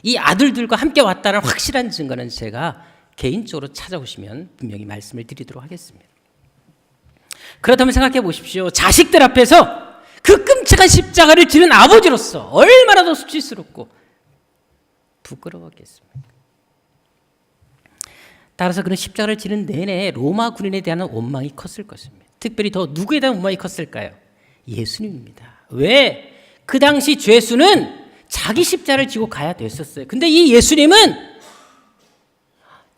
이 아들들과 함께 왔다는 확실한 증거는 제가 개인적으로 찾아오시면 분명히 말씀을 드리도록 하겠습니다. 그렇다면 생각해 보십시오. 자식들 앞에서 그 끔찍한 십자가를 지는 아버지로서 얼마나 더 수치스럽고 부끄러웠겠습니까? 따라서 그는 십자가를 지는 내내 로마 군인에 대한 원망이 컸을 것입니다. 특별히 더 누구에 대한 원망이 컸을까요? 예수님입니다. 왜? 그 당시 죄수는 자기 십자가를 지고 가야 됐었어요. 근데 이 예수님은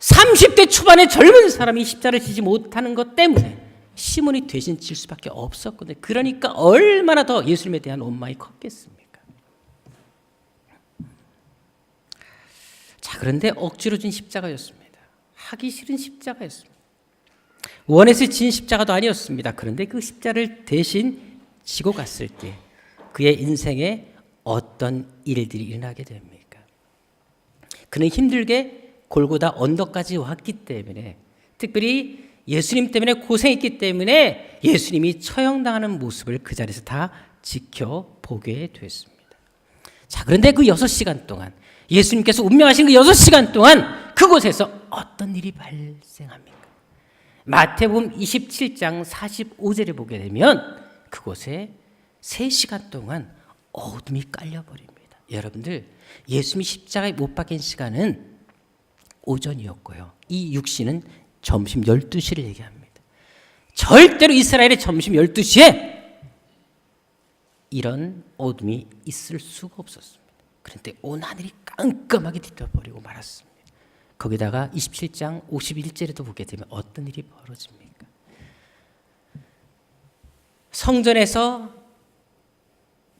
30대 초반의 젊은 사람이 십자가를 지지 못하는 것 때문에 시몬이 대신 질 수밖에 없었거든요. 그러니까 얼마나 더 예수님에 대한 원망이 컸겠습니까? 자, 그런데 억지로 진 십자가였습니다. 하기 싫은 십자가였습니다. 원해서 진 십자가도 아니었습니다. 그런데 그 십자가를 대신 지고 갔을 때 그의 인생에 어떤 일들이 일어나게 됩니까? 그는 힘들게 골고다 언덕까지 왔기 때문에, 특별히 예수님 때문에 고생했기 때문에 예수님이 처형당하는 모습을 그 자리에서 다 지켜보게 됐습니다. 자, 그런데 그 6시간 동안, 예수님께서 운명하신 그 6시간 동안 그곳에서 어떤 일이 발생합니까? 마태복음 27장 45절에 보게 되면 그곳에 3시간 동안 어둠이 깔려버립니다. 여러분들, 예수님이 십자가에 못 박힌 시간은 오전이었고요. 이 육신은 점심 12시를 얘기합니다. 절대로 이스라엘의 점심 12시에 이런 어둠이 있을 수가 없었습니다. 그런데 온 하늘이 깜깜하게 뒤덮어버리고 말았습니다. 거기다가 27장 51절에도 보게 되면 어떤 일이 벌어집니까? 성전에서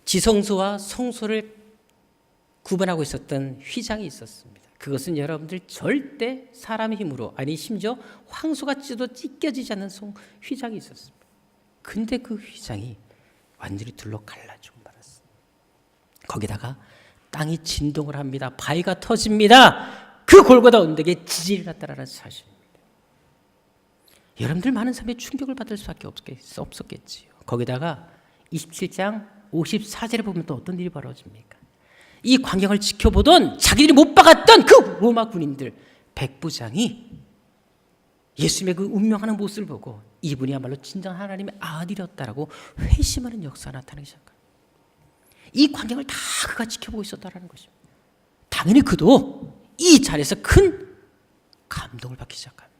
지성소와 성소를 구분하고 있었던 휘장이 있었습니다. 그것은 여러분들 절대 사람의 힘으로, 아니 심지어 황소가 찢어도 찢겨지지 않는 휘장이 있었습니다. 근데 그 휘장이 완전히 둘로 갈라지고 말았습니다. 거기다가 땅이 진동을 합니다. 바위가 터집니다. 그 골고다 언덕에 지진이 났다라는 사실입니다. 여러분들 많은 사람이 충격을 받을 수밖에 없었겠지요. 거기다가 27장 54절에 보면 또 어떤 일이 벌어집니까? 이 광경을 지켜보던 자기들이 못 박았던 그 로마 군인들 백부장이 예수님의 그 운명하는 모습을 보고 이분이야말로 진정 하나님의 아들이었다라고 회심하는 역사가 나타나기 시작합니다. 이 광경을 다 그가 지켜보고 있었다라는 것입니다. 당연히 그도 이 자리에서 큰 감동을 받기 시작합니다.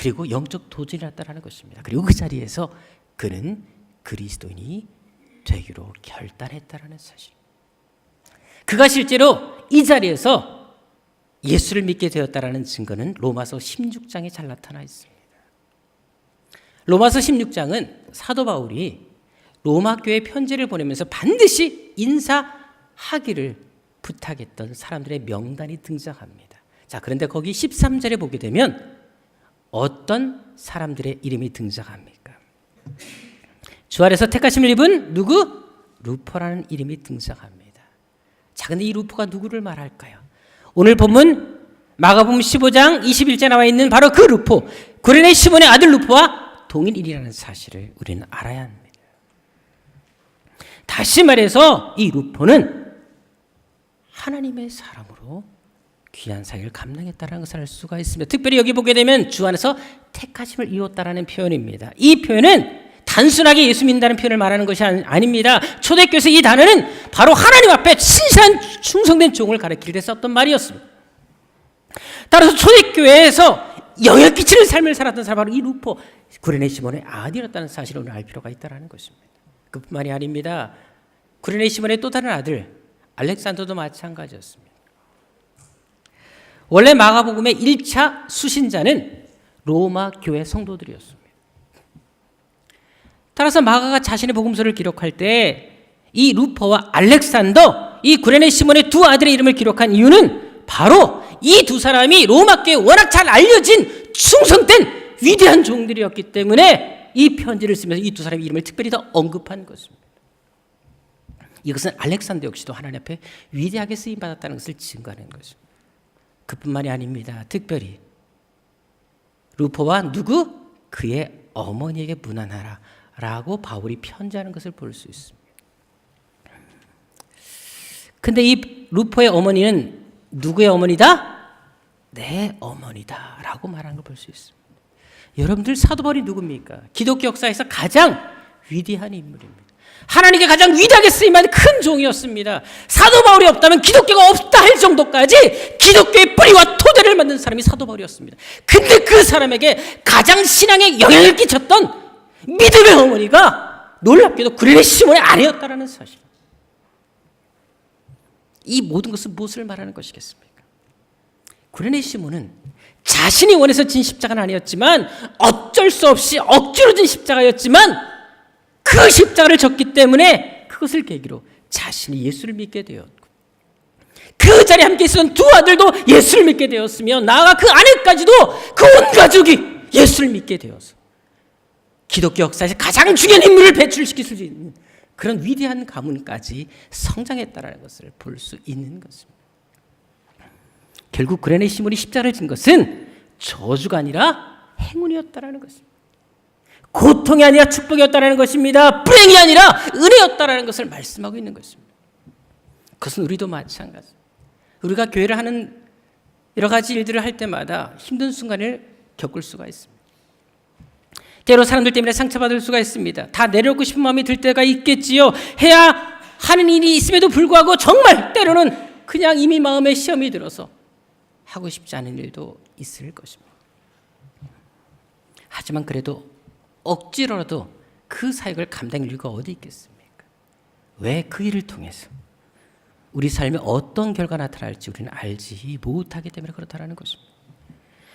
그리고 영적 도전이 났다는 것입니다. 그리고 그 자리에서 그는 그리스도인이 되기로 결단했다는 사실. 그가 실제로 이 자리에서 예수를 믿게 되었다는 증거는 로마서 16장에 잘 나타나 있습니다. 로마서 16장은 사도 바울이 로마 교회에 편지를 보내면서 반드시 인사하기를 부탁했던 사람들의 명단이 등장합니다. 자, 그런데 거기 13절에 보게 되면 어떤 사람들의 이름이 등장합니까? 주 안에서 택하심을 입은 누구? 루포라는 이름이 등장합니다. 자, 근데 이 루포가 누구를 말할까요? 오늘 본문 마가복음 15장 21절 나와 있는 바로 그 루포, 구레네 시몬의 아들 루포와 동일인이라는 사실을 우리는 알아야 합니다. 다시 말해서 이 루포는 하나님의 사람으로 귀한 사역을 감당했다는 것을 알 수가 있습니다. 특별히 여기 보게 되면 주 안에서 택하심을 이뤘다는 표현입니다. 이 표현은 단순하게 예수 믿는다는 표현을 말하는 것이 아닙니다. 초대교회에서 이 단어는 바로 하나님 앞에 신실한 충성된 종을 가리킬 때 썼던 말이었습니다. 따라서 초대교회에서 영향 끼치는 삶을 살았던 사람 바로 이 루포, 구레네 시몬의 아들이었다는 사실을 오늘 알 필요가 있다는 것입니다. 그뿐만이 아닙니다. 구레네 시몬의 또 다른 아들 알렉산더도 마찬가지였습니다. 원래 마가복음의 1차 수신자는 로마 교회 성도들이었습니다. 따라서 마가가 자신의 복음서를 기록할 때 이 루포와 알렉산더, 이 구레네 시몬의 두 아들의 이름을 기록한 이유는 바로 이 두 사람이 로마 교회에 워낙 잘 알려진 충성된 위대한 종들이었기 때문에 이 편지를 쓰면서 이 두 사람의 이름을 특별히 더 언급한 것입니다. 이것은 알렉산더 역시도 하나님 앞에 위대하게 쓰임받았다는 것을 증거하는 것입니다. 그뿐만이 아닙니다. 특별히 루포와 누구? 그의 어머니에게 문안하라 라고 바울이 편지하는 것을 볼 수 있습니다. 근데 이 루포의 어머니는 누구의 어머니다? 내 어머니다 라고 말하는 걸 볼 수 있습니다. 여러분들 사도 바울이 누굽니까? 기독교 역사에서 가장 위대한 인물입니다. 하나님께 가장 위대하게 쓰임받은 큰 종이었습니다. 사도 바울이 없다면 기독교가 없다 할 정도까지 기독교의 뿌리와 토대를 만든 사람이 사도 바울이었습니다. 근데 그 사람에게 가장 신앙에 영향을 끼쳤던 믿음의 어머니가 놀랍게도 구레네 시몬의 아내였다는 사실. 이 모든 것은 무엇을 말하는 것이겠습니까? 구레네 시몬은 자신이 원해서 진 십자가는 아니었지만 어쩔 수 없이 억지로 진 십자가였지만 그 십자가를 졌기 때문에 그것을 계기로 자신이 예수를 믿게 되었고 그 자리에 함께 있었던 두 아들도 예수를 믿게 되었으며 나아가 그 아내까지도 그 온 가족이 예수를 믿게 되어서 기독교 역사에서 가장 중요한 인물을 배출시킬 수 있는 그런 위대한 가문까지 성장했다는 것을 볼 수 있는 것입니다. 결국 구레네 시몬이 십자가를 진 것은 저주가 아니라 행운이었다는 것입니다. 고통이 아니라 축복이었다는 것입니다. 불행이 아니라 은혜였다는 것을 말씀하고 있는 것입니다. 그것은 우리도 마찬가지입니다. 우리가 교회를 하는 여러 가지 일들을 할 때마다 힘든 순간을 겪을 수가 있습니다. 때로 사람들 때문에 상처받을 수가 있습니다. 다 내려놓고 싶은 마음이 들 때가 있겠지요. 해야 하는 일이 있음에도 불구하고 정말 때로는 그냥 이미 마음에 시험이 들어서 하고 싶지 않은 일도 있을 것입니다. 하지만 그래도 억지로라도 그 사역을 감당할 이유가 어디 있겠습니까? 왜 그 일을 통해서 우리 삶에 어떤 결과가 나타날지 우리는 알지 못하기 때문에 그렇다는 것입니다.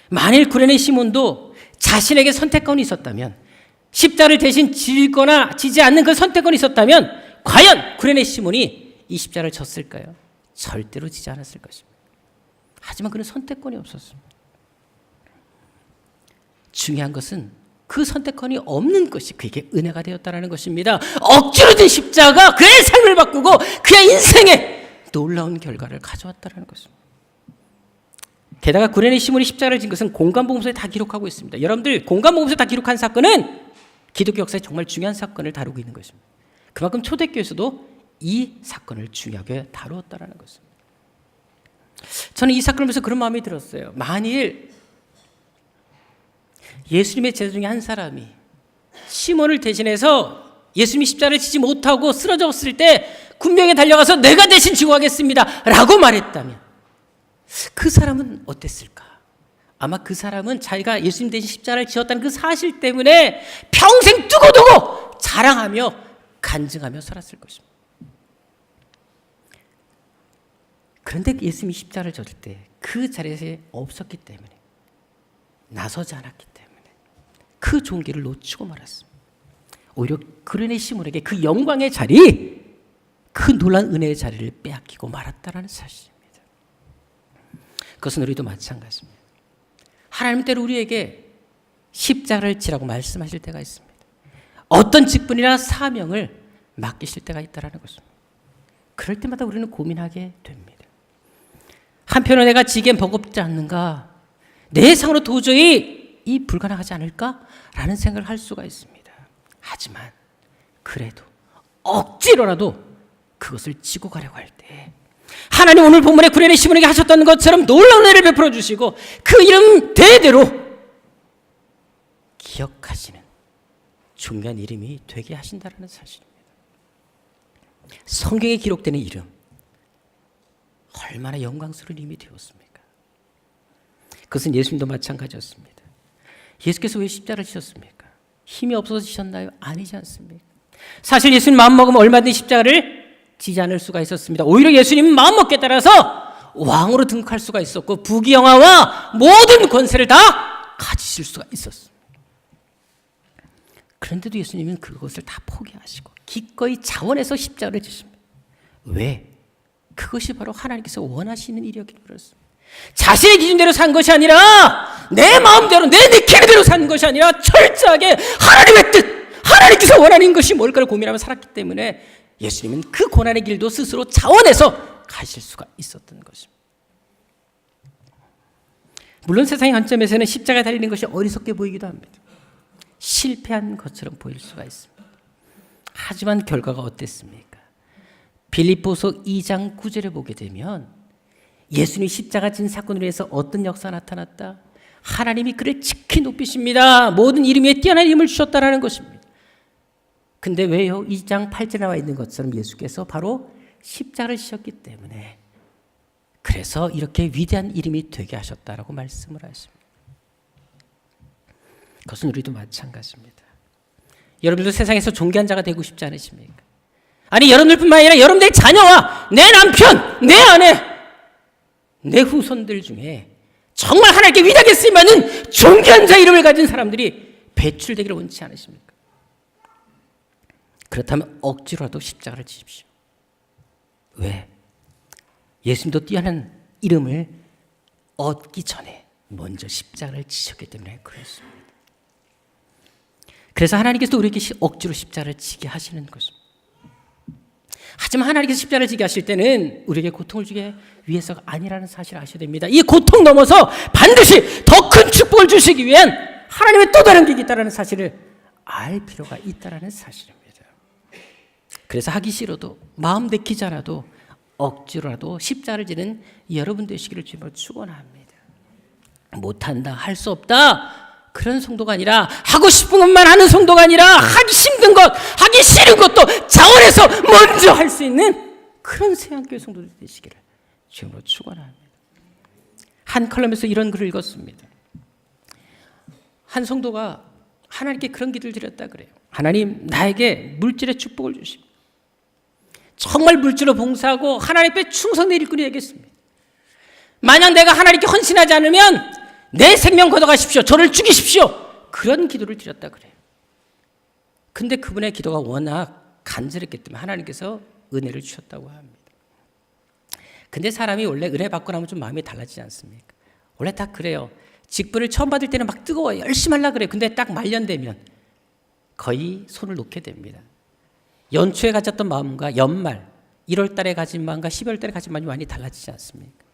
만일 구레네 시몬도 자신에게 선택권이 있었다면 십자가를 대신 지거나 지지 않는 그 선택권이 있었다면 과연 구레네 시몬이 이 십자가를 졌을까요? 절대로 지지 않았을 것입니다. 하지만 그는 선택권이 없었습니다. 중요한 것은 그 선택권이 없는 것이 그에게 은혜가 되었다는 것입니다. 억지로 든 십자가 그의 삶을 바꾸고 그의 인생에 놀라운 결과를 가져왔다는 것입니다. 게다가 구레네 시몬이 십자가를 진 것은 공관복음서에 다 기록하고 있습니다. 여러분들 공관복음서에 다 기록한 사건은 기독교 역사에 정말 중요한 사건을 다루고 있는 것입니다. 그만큼 초대교회에서도 이 사건을 중요하게 다루었다는 것입니다. 저는 이 사건을 보면서 그런 마음이 들었어요. 만일 예수님의 제자 중에 한 사람이 시몬을 대신해서 예수님이 십자가를 지지 못하고 쓰러졌을 때 군병에 달려가서 내가 대신 지고 가겠습니다 라고 말했다면 그 사람은 어땠을까? 아마 그 사람은 자기가 예수님 대신 십자가를 지었다는 그 사실 때문에 평생 두고두고 자랑하며 간증하며 살았을 것입니다. 그런데 예수님이 십자가를 졌을 때 그 자리에서 없었기 때문에, 나서지 않았기 때문에 그 좋은 길을 놓치고 말았습니다. 오히려 그레네 시몬에게 그 영광의 자리, 그 놀라운 은혜의 자리를 빼앗기고 말았다라는 사실입니다. 그것은 우리도 마찬가지입니다. 하나님 때로 우리에게 십자가를 지라고 말씀하실 때가 있습니다. 어떤 직분이나 사명을 맡기실 때가 있다라는 것입니다. 그럴 때마다 우리는 고민하게 됩니다. 한편으로 내가 지기엔 버겁지 않는가? 내 상으로 도저히 이 불가능하지 않을까? 라는 생각을 할 수가 있습니다. 하지만 그래도 억지로라도 그것을 지고 가려고 할 때 하나님 오늘 본문에 구레네 시몬에게 하셨던 것처럼 놀라운 은혜를 베풀어 주시고 그 이름 대대로 기억하시는 중요한 이름이 되게 하신다는 사실입니다. 성경에 기록되는 이름, 얼마나 영광스러운 이름이 되었습니까? 그것은 예수님도 마찬가지였습니다. 예수께서 왜 십자가를 지셨습니까? 힘이 없어서 지셨나요? 아니지 않습니까? 사실 예수님 마음먹으면 얼마든지 십자가를 지지 않을 수가 있었습니다. 오히려 예수님은 마음먹기에 따라서 왕으로 등극할 수가 있었고 부귀영화와 모든 권세를 다 가지실 수가 있었습니다. 그런데도 예수님은 그것을 다 포기하시고 기꺼이 자원해서 십자가를 지십니다. 왜? 그것이 바로 하나님께서 원하시는 일이었기 때문이었습니다. 자신의 기준대로 산 것이 아니라 내 마음대로 내 느낌대로 산 것이 아니라 철저하게 하나님의 뜻, 하나님께서 원하는 것이 뭘까를 고민하며 살았기 때문에 예수님은 그 고난의 길도 스스로 자원해서 가실 수가 있었던 것입니다. 물론 세상의 관점에서는 십자가에 달리는 것이 어리석게 보이기도 합니다. 실패한 것처럼 보일 수가 있습니다. 하지만 결과가 어땠습니까? 빌립보서 2장 9절에 보게 되면 예수님이 십자가 진 사건으로 해서 어떤 역사가 나타났다? 하나님이 그를 지키 높이십니다. 모든 이름 위에 뛰어난 이름을 주셨다라는 것입니다. 근데 왜요? 2장 8절에 나와 있는 것처럼 예수께서 바로 십자가를 지셨기 때문에 그래서 이렇게 위대한 이름이 되게 하셨다라고 말씀을 하십니다. 그것은 우리도 마찬가지입니다. 여러분들도 세상에서 존귀한 자가 되고 싶지 않으십니까? 아니 여러분들뿐만 아니라 여러분들의 자녀와 내 남편, 내 아내, 내 후손들 중에 정말 하나님께 위대하게 쓰임받는 존귀한 자 이름을 가진 사람들이 배출되기를 원치 않으십니까? 그렇다면 억지로라도 십자가를 지십시오. 왜? 예수님도 뛰어난 이름을 얻기 전에 먼저 십자가를 지셨기 때문에 그렇습니다. 그래서 하나님께서 우리에게 억지로 십자가를 지게 하시는 것입니다. 하지만 하나님께서 십자가를 지게 하실 때는 우리에게 고통을 주기 위해서가 아니라는 사실을 아셔야 됩니다. 이 고통 넘어서 반드시 더 큰 축복을 주시기 위한 하나님의 또 다른 길이 있다는 사실을 알 필요가 있다는 사실입니다. 그래서 하기 싫어도 마음 내키지 않아도 억지로라도 십자가를 지는 여러분 되시기를 주님으로 축원합니다. 못한다, 할 수 없다 그런 성도가 아니라 하고 싶은 것만 하는 성도가 아니라 하기 힘든 것, 하기 싫은 것도 자원해서 먼저 할 수 있는 그런 새한교회 성도들 되시기를 주님으로 축원합니다. 한 컬럼에서 이런 글을 읽었습니다. 한 성도가 하나님께 그런 기도를 드렸다 그래요. 하나님, 나에게 물질의 축복을 주십시오. 정말 물질로 봉사하고 하나님 앞에 충성된 일꾼이 되겠습니다. 만약 내가 하나님께 헌신하지 않으면 내 생명 걷어가십시오. 저를 죽이십시오. 그런 기도를 드렸다 그래요. 근데 그분의 기도가 워낙 간절했기 때문에 하나님께서 은혜를 주셨다고 합니다. 근데 사람이 원래 은혜 받고 나면 좀 마음이 달라지지 않습니까? 원래 다 그래요. 직분을 처음 받을 때는 막 뜨거워요. 열심히 하려고 그래요. 근데 딱 말년되면 거의 손을 놓게 됩니다. 연초에 가졌던 마음과 연말 1월 달에 가진 마음과 12월 달에 가진 마음이 많이 달라지지 않습니까?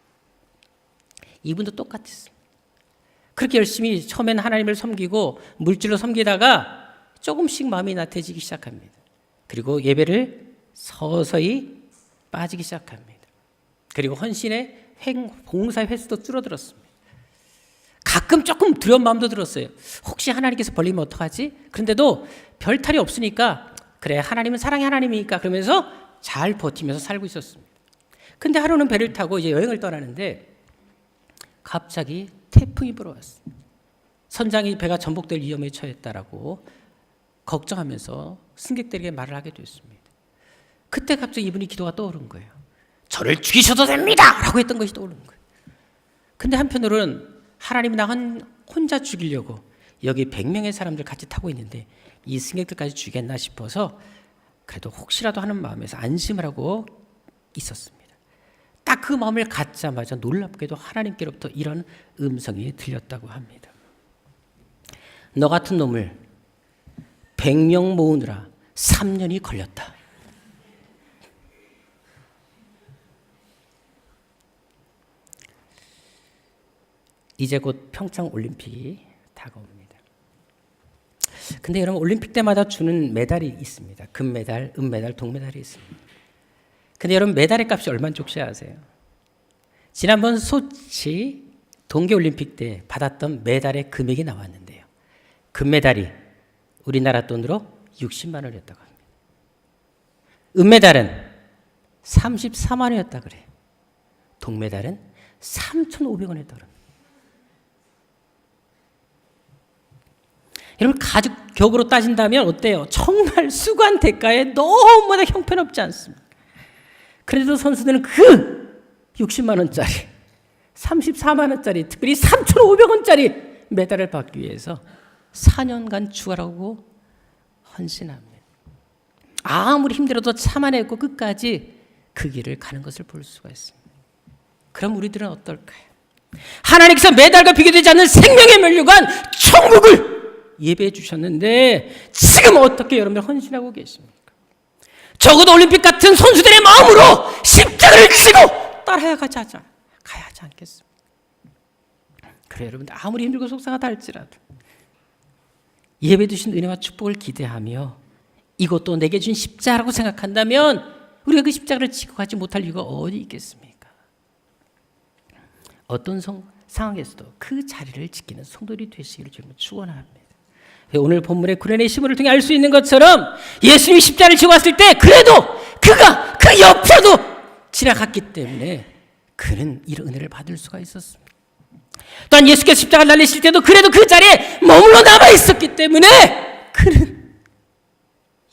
이분도 똑같았습니다. 그렇게 열심히 처음에는 하나님을 섬기고 물질로 섬기다가 조금씩 마음이 나태해지기 시작합니다. 그리고 예배를 서서히 빠지기 시작합니다. 그리고 헌신의 봉사의 횟수도 줄어들었습니다. 가끔 조금 두려운 마음도 들었어요. 혹시 하나님께서 벌리면 어떡하지? 그런데도 별 탈이 없으니까 그래 하나님은 사랑의 하나님이니까 그러면서 잘 버티면서 살고 있었습니다. 근데 하루는 배를 타고 이제 여행을 떠나는데 갑자기 태풍이 불어왔어요. 선장이 배가 전복될 위험에 처했다라고 걱정하면서 승객들에게 말을 하게 됐습니다. 그때 갑자기 이분이 기도가 떠오른 거예요. 저를 죽이셔도 됩니다! 라고 했던 것이 떠오른 거예요. 근데 한편으로는 하나님이 나 혼자 죽이려고 여기 100명의 사람들 같이 타고 있는데 이 승객들까지 죽였나 싶어서 그래도 혹시라도 하는 마음에서 안심을 하고 있었습니다. 딱 그 마음을 갖자마자 놀랍게도 하나님께로부터 이런 음성이 들렸다고 합니다. 너 같은 놈을 100명 모으느라 3년이 걸렸다. 이제 곧 평창 올림픽이 다가옵니다. 근데 여러분 올림픽 때마다 주는 메달이 있습니다. 금메달, 은메달, 동메달이 있습니다. 근데 여러분 메달의 값이 얼마인지 혹시 아세요? 지난번 소치 동계올림픽 때 받았던 메달의 금액이 나왔는데요. 금메달이 우리나라 돈으로 60만 원이었다고 합니다. 은메달은 34만 원이었다 그래요. 동메달은 3,500원이었다 그럽니다. 여러분 가격으로 따진다면 어때요? 정말 수고한 대가에 너무나 형편없지 않습니까? 그래도 선수들은 그 60만 원짜리, 34만 원짜리, 특별히 3,500원짜리 메달을 받기 위해서 4년간 추가라고 헌신합니다. 아무리 힘들어도 참아내고 끝까지 그 길을 가는 것을 볼 수가 있습니다. 그럼 우리들은 어떨까요? 하나님께서 메달과 비교되지 않는 생명의 면류관 천국을 예배해 주셨는데 지금 어떻게 여러분들 헌신하고 계십니까? 적어도 올림픽 같은 선수들의 마음으로 십자가를 지고 따라야 가야 하지 않겠습니까? 그래 여러분들 아무리 힘들고 속상하다 할지라도 예배 주신 은혜와 축복을 기대하며 이것도 내게 준 십자가라고 생각한다면 우리가 그 십자가를 지고 가지 못할 이유가 어디 있겠습니까? 어떤 상황에서도 그 자리를 지키는 성도들이 되시기를 주님은 축원합니다. 오늘 본문의 구련의 시물을 통해 알 수 있는 것처럼 예수님이 십자가를 지고 왔을 때 그래도 그가 그 옆으로도 지나갔기 때문에 그는 이런 은혜를 받을 수가 있었습니다. 또한 예수께서 십자가를 달리실 때도 그래도 그 자리에 머물러 남아 있었기 때문에 그는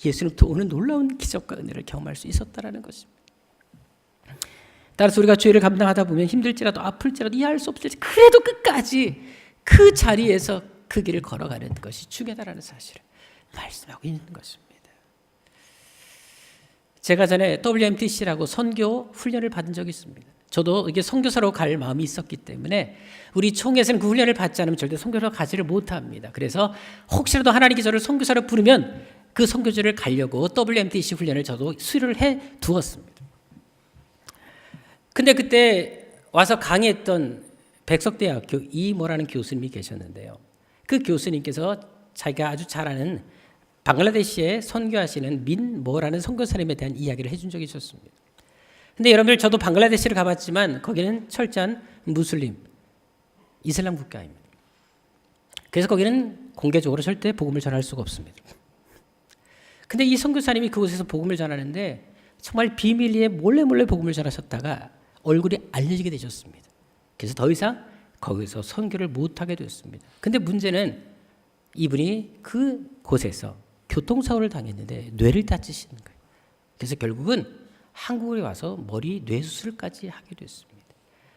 예수님부터 오는 놀라운 기적과 은혜를 경험할 수 있었다라는 것입니다. 따라서 우리가 죄를 감당하다 보면 힘들지라도 아플지라도 이해할 수 없을지 그래도 끝까지 그 자리에서 그 길을 걸어가는 것이 중요하다는 사실을 말씀하고 있는 것입니다. 제가 전에 WMTC라고 선교 훈련을 받은 적이 있습니다. 저도 이게 선교사로 갈 마음이 있었기 때문에 우리 총회에서는 그 훈련을 받지 않으면 절대 선교사로 가지를 못합니다. 그래서 혹시라도 하나님께 저를 선교사로 부르면 그 선교지를 가려고 WMTC 훈련을 저도 수료를 해 두었습니다. 근데 그때 와서 강의했던 백석대학교 이모라는 교수님이 계셨는데요. 그 교수님께서 자기가 아주 잘 아는 방글라데시에 선교하시는 민모라는 선교사님에 대한 이야기를 해준 적이 있었습니다. 근데 여러분들 저도 방글라데시를 가봤지만 거기는 철저한 무슬림, 이슬람 국가입니다. 그래서 거기는 공개적으로 절대 복음을 전할 수가 없습니다. 근데 이 선교사님이 그곳에서 복음을 전하는데 정말 비밀리에 몰래 복음을 전하셨다가 얼굴이 알려지게 되셨습니다. 그래서 더 이상 거기서 선교를 못하게 되었습니다. 근데 문제는 이분이 그 곳에서 교통사고를 당했는데 뇌를 다치시는 거예요. 그래서 결국은 한국에 와서 머리 뇌수술까지 하게 됐습니다.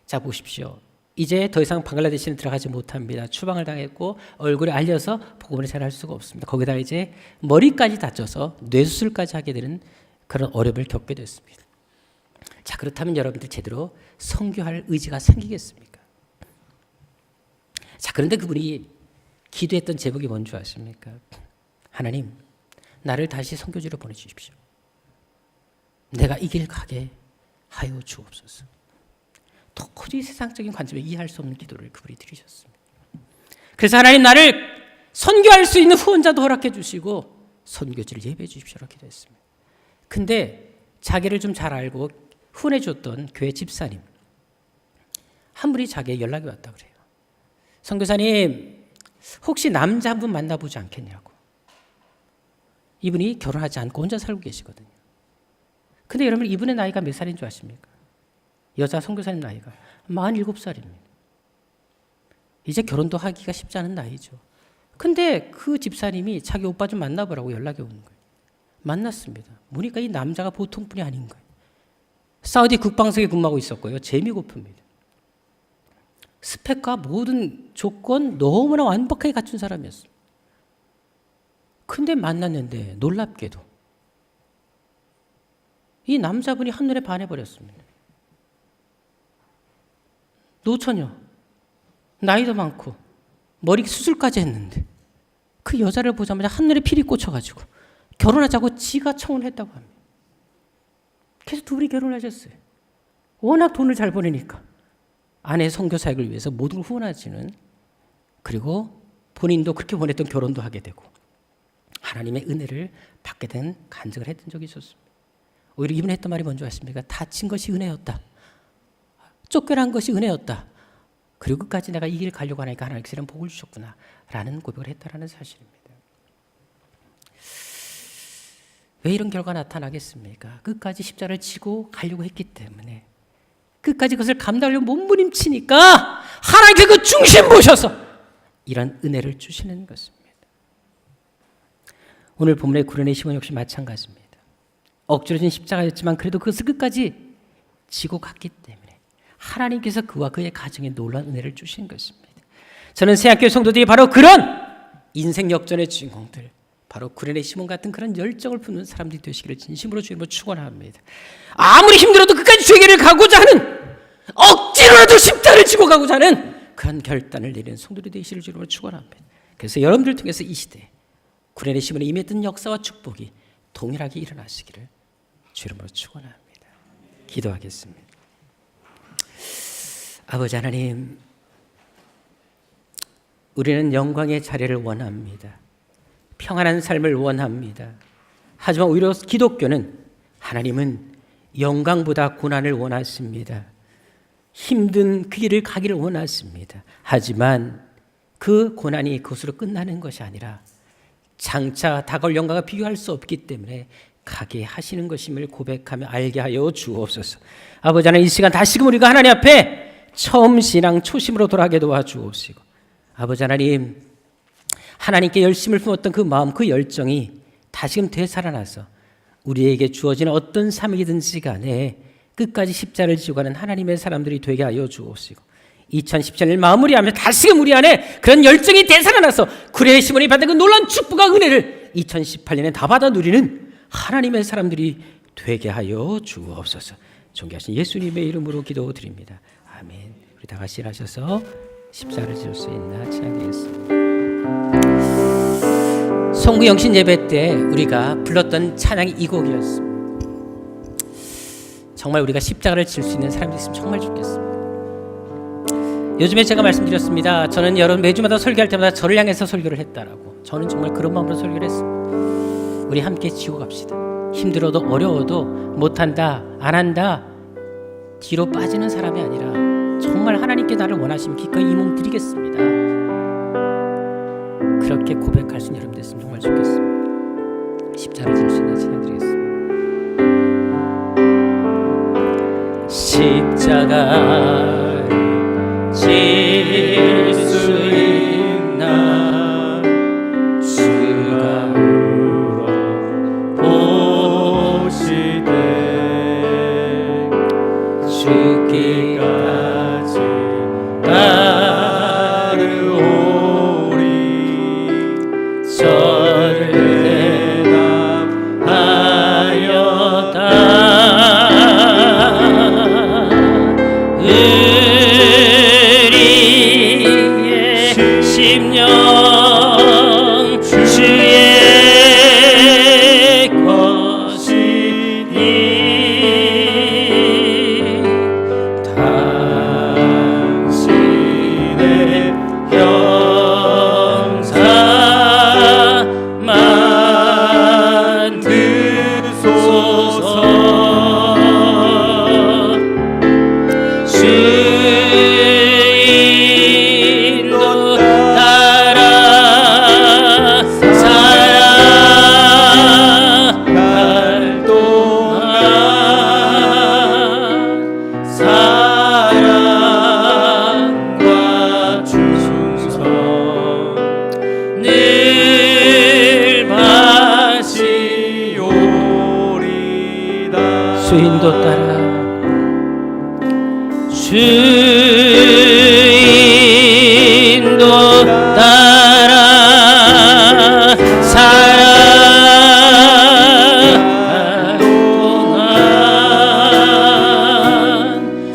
자 보십시오. 이제 더 이상 방글라데시는 들어가지 못합니다. 추방을 당했고 얼굴에 알려서 복음을 잘 할 수가 없습니다. 거기다 이제 머리까지 다쳐서 뇌수술까지 하게 되는 그런 어려움을 겪게 됐습니다. 자 그렇다면 여러분들 제대로 선교할 의지가 생기겠습니까? 자 그런데 그분이 기도했던 제목이 뭔지 아십니까? 하나님 나를 다시 선교지로 보내주십시오. 내가 이 길 가게 하여 주옵소서. 도저히 세상적인 관점에 이해할 수 없는 기도를 그분이 드리셨습니다. 그래서 하나님 나를 선교할 수 있는 후원자도 허락해 주시고 선교지를 예배해 주십시오라고 기도했습니다. 근데 자기를 좀 잘 알고 후원해 줬던 교회 집사님 한 분이 자기에게 연락이 왔다 그래요. 선교사님 혹시 남자 한 분 만나보지 않겠냐고. 이분이 결혼하지 않고 혼자 살고 계시거든요. 근데 여러분 이분의 나이가 몇 살인 줄 아십니까? 여자 선교사님 나이가 47살입니다. 이제 결혼도 하기가 쉽지 않은 나이죠. 근데 그 집사님이 자기 오빠 좀 만나보라고 연락이 오는 거예요. 만났습니다. 보니까 이 남자가 보통 분이 아닌 거예요. 사우디 국방성에 근무하고 있었고요. 재미고프입니다. 스펙과 모든 조건 너무나 완벽하게 갖춘 사람이었어요. 근데 만났는데 놀랍게도 이 남자분이 한눈에 반해버렸습니다. 노처녀, 나이도 많고 머리 수술까지 했는데 그 여자를 보자마자 한눈에 필이 꽂혀가지고 결혼하자고 지가 청혼했다고 합니다. 그래서 둘이 결혼하셨어요. 워낙 돈을 잘 버리니까 아내의 선교 사역을 위해서 모든 걸 후원하시는, 그리고 본인도 그렇게 원했던 결혼도 하게 되고 하나님의 은혜를 받게 된 간증을 했던 적이 있었습니다. 오히려 이분이 했던 말이 뭔지 아십니까? 다친 것이 은혜였다. 쫓겨난 것이 은혜였다. 그리고 끝까지 내가 이 길을 가려고 하니까 하나님께서 이런 복을 주셨구나 라는 고백을 했다라는 사실입니다. 왜 이런 결과가 나타나겠습니까? 끝까지 십자가를 지고 가려고 했기 때문에, 끝까지 그것을 감당하려고 몸부림치니까 하나님께서 그 중심 보셔서 이런 은혜를 주시는 것입니다. 오늘 본문의 구련의 시몬 역시 마찬가지입니다. 억지로 진 십자가였지만 그래도 그것을 끝까지 지고 갔기 때문에 하나님께서 그와 그의 가정에 놀라운 은혜를 주신 것입니다. 저는 새학교 성도들이 바로 그런 인생 역전의 주인공들, 바로 구련의 시몬 같은 그런 열정을 품는 사람들이 되시기를 진심으로 주님으로 축원합니다. 아무리 힘들어도 끝까지 주의 길을 가고자 하는, 억지로라도 십자가를 지고 가고자 하는 그런 결단을 내리는 성도들이 되시기를 주님으로 축원합니다. 그래서 여러분들을 통해서 이 시대에 구련의 시몬에 임했던 역사와 축복이 동일하게 일어나시기를 주님으로 축원합니다. 기도하겠습니다. 아버지 하나님, 우리는 영광의 자리를 원합니다. 평안한 삶을 원합니다. 하지만 오히려 기독교는, 하나님은 영광보다 고난을 원하십니다. 힘든 그 길을 가기를 원하십니다. 하지만 그 고난이 그것으로 끝나는 것이 아니라 장차 다가올 영광과 비교할 수 없기 때문에 가게 하시는 것임을 고백하며 알게 하여 주옵소서. 아버지 하나님, 이 시간 다시금 우리가 하나님 앞에 처음 신앙 초심으로 돌아가게 도와주옵시고, 아버지 하나님, 하나님께 열심을 품었던 그 마음, 그 열정이 다시금 되살아나서 우리에게 주어지는 어떤 삶이든지 간에 끝까지 십자를 지고 가는 하나님의 사람들이 되게 하여 주옵시고, 2017년을 마무리하며 다시금 우리 안에 그런 열정이 되살아나서 구련의 시몬이 받은 그 놀라운 축복과 은혜를 2018년에 다 받아 누리는 하나님의 사람들이 되게 하여 주옵소서. 존귀하신 예수님의 이름으로 기도드립니다. 아멘. 우리 다 같이 일하셔서 십자가를 지을 수 있나 찬양드리겠습니다. 송구 영신 예배 때 우리가 불렀던 찬양이 이 곡이었습니다. 정말 우리가 십자가를 질 수 있는 사람들이 있으면 정말 좋겠습니다. 요즘에 제가 말씀드렸습니다. 저는 여러분 매주마다 설교할 때마다 저를 향해서 설교를 했다라고. 저는 정말 그런 마음으로 설교를 했습니다. 우리 함께 지고 갑시다. 힘들어도 어려워도 못한다, 안 한다, 뒤로 빠지는 사람이 아니라 정말 하나님께 나를 원하시면 기꺼이 이 몸 드리겠습니다. 그렇게 고백할 수 있는 여러분 됐으면 정말 좋겠습니다. 십자가를 질 수 있는 찬양 드리겠습니다. 십자가를 질 수 있나 주가 보시되 죽기까지 따르오리 저를 대답하였다. 주인도 따라 주인도 따라 사랑동안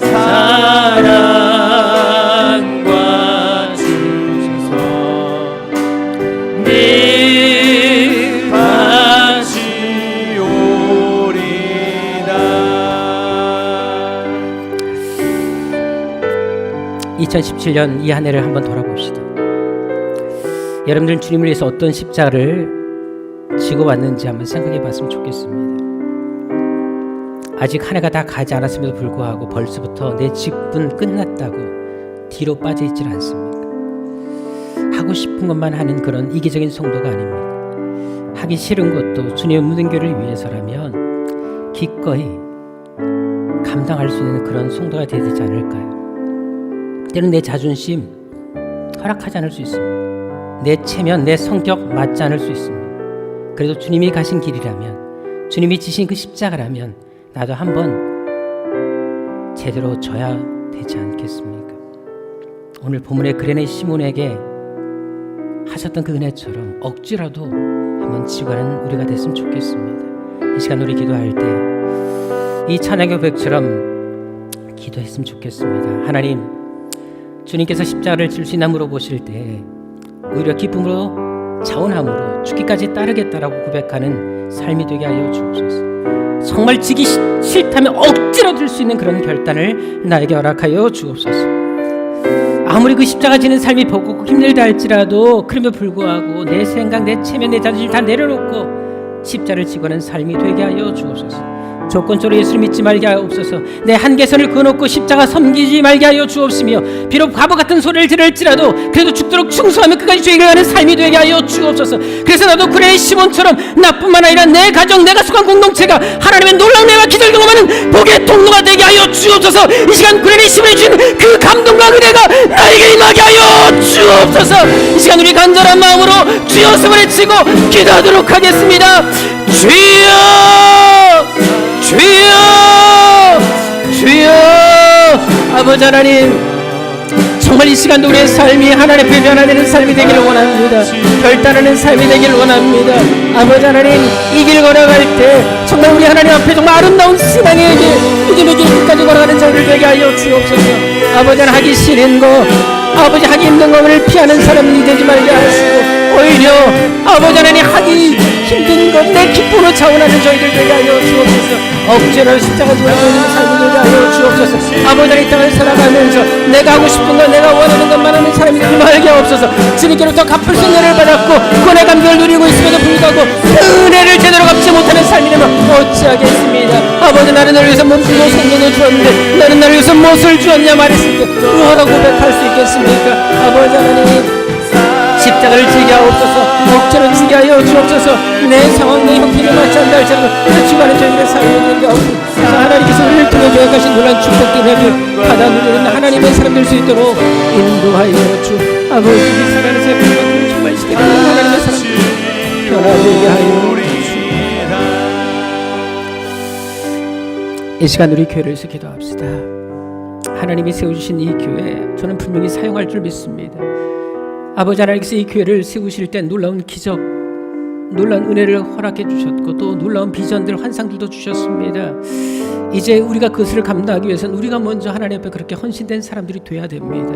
사랑과 주소서 늘 다시 오리다. 2017년 이 한 해를 한번 돌아봅시다. 여러분들 주님을 위해서 어떤 십자가를 지고 왔는지 한번 생각해 봤으면 좋겠습니다. 아직 한 해가 다 가지 않았음에도 불구하고 벌써부터 내 직분 끝났다고 뒤로 빠져 있질 않습니까? 하고 싶은 것만 하는 그런 이기적인 성도가 아닙니다. 하기 싫은 것도 주님의 무등교를 위해서라면 기꺼이 감당할 수 있는 그런 성도가 되야 되지 않을까요? 때로는 내 자존심 허락하지 않을 수 있습니다. 내 체면, 내 성격 맞지 않을 수 있습니다. 그래도 주님이 가신 길이라면, 주님이 지신 그 십자가라면 나도 한번 제대로 져야 되지 않겠습니까? 오늘 본문의 그레네 시몬에게 하셨던 그 은혜처럼 억지라도 한번 지고 가는 우리가 됐으면 좋겠습니다. 이 시간 우리 기도할 때 이 찬양의 고백처럼 기도했으면 좋겠습니다. 하나님, 주님께서 십자가를 질 수 있나 물어보실 때 오히려 기쁨으로 자원함으로 죽기까지 따르겠다라고 고백하는 삶이 되게 하여 주옵소서. 정말 지기 싫다면 억지로 들 수 있는 그런 결단을 나에게 허락하여 주옵소서. 아무리 그 십자가 지는 삶이 벅고 힘들다 할지라도 그럼에도 불구하고 내 생각, 내 체면, 내 자존심 다 내려놓고 십자가를 지고 가는 삶이 되게 하여 주옵소서. 조건적으로 예수를 믿지 말게 하옵소서. 내 한계선을 그어놓고 십자가 섬기지 말게 하여 주옵시며, 비록 바보 같은 소리를 들을지라도 그래도 죽도록 충성하며 끝까지 주에게 가는 삶이 되게 하여 주옵소서. 그래서 나도 그레네 시몬처럼 나뿐만 아니라 내 가정, 내가 속한 공동체가 하나님의 놀라운 은혜와 기도를 경험하는 복의 통로가 되게 하여 주옵소서. 이 시간 그레네 시몬이 주신 그 감동과 은혜가 나에게 임하게 하여 주옵소서. 이 시간 우리 간절한 마음으로 주여 숨을 외치고 기도하도록 하겠습니다. 주여, 주여, 주여. 아버지 하나님, 정말 이 시간도 우리의 삶이 하나님 앞에 변화되는 삶이 되기를 원합니다. 결단하는 삶이 되기를 원합니다. 아버지 하나님, 이 길 걸어갈 때 정말 우리 하나님 앞에 정말 아름다운 신앙의 길, 믿음의 길 끝까지 걸어가는 저희를 되게 하여 주옵소서. 아버지 하나님, 하기 싫은 거, 아버지 하기 힘든 것을 피하는 사람이 되지 말게 하시고, 오히려 아버지 하나님 하기 힘든 것 내 기쁨으로 자원하는 저희들 되게 하여 주옵소서. 억지로 십자가 지고 있는 삶이 되게 하여 주옵소서. 아버지 하나님, 이 땅을 살아가면서 내가 하고 싶은 것, 내가 원하는 것만 하는 사람이 되지 말게 하옵소서. 주님께로부터 갚을 수 있는 은혜를 받았고 구원의 감격을 누리고 있음에도 불구하고 그 은혜를 제대로 갚지 못하는 삶이 되면 어찌하겠습니다. 아버지, 나는 너를 위해서 몸주고 생명을 주었는데 너는 나를 위해서 무엇을 주었냐 말했을 때 무엇하고 고백할 수 있겠습니까? 아버지 하나님, 십자가를 지게 하옵소서. 억지로 지게 하여 주옵소서. 내 상황, 내 형편에 맞지 않는다 할지라도 그 주관의 저희들의 삶을 되게 하옵소서. 하나님께서 우리를 통해 계획하신 놀라운 축복된 은혜를 받아 누리는 하나님의 사람 될 수 있도록 인도하여 주. 아버지, 우리 살아가는 삶을 정말 시키는 하나님의 사람 변화되게 하여 주. 이 시간 우리 교회를 위해서 기도합시다. 하나님이 세워주신 이 교회, 저는 분명히 사용할 줄 믿습니다. 아버지 하나님께서 이 교회를 세우실 때 놀라운 기적, 놀라운 은혜를 허락해 주셨고 또 놀라운 비전들, 환상들도 주셨습니다. 이제 우리가 그것을 감당하기 위해서는 우리가 먼저 하나님 앞에 그렇게 헌신된 사람들이 돼야 됩니다.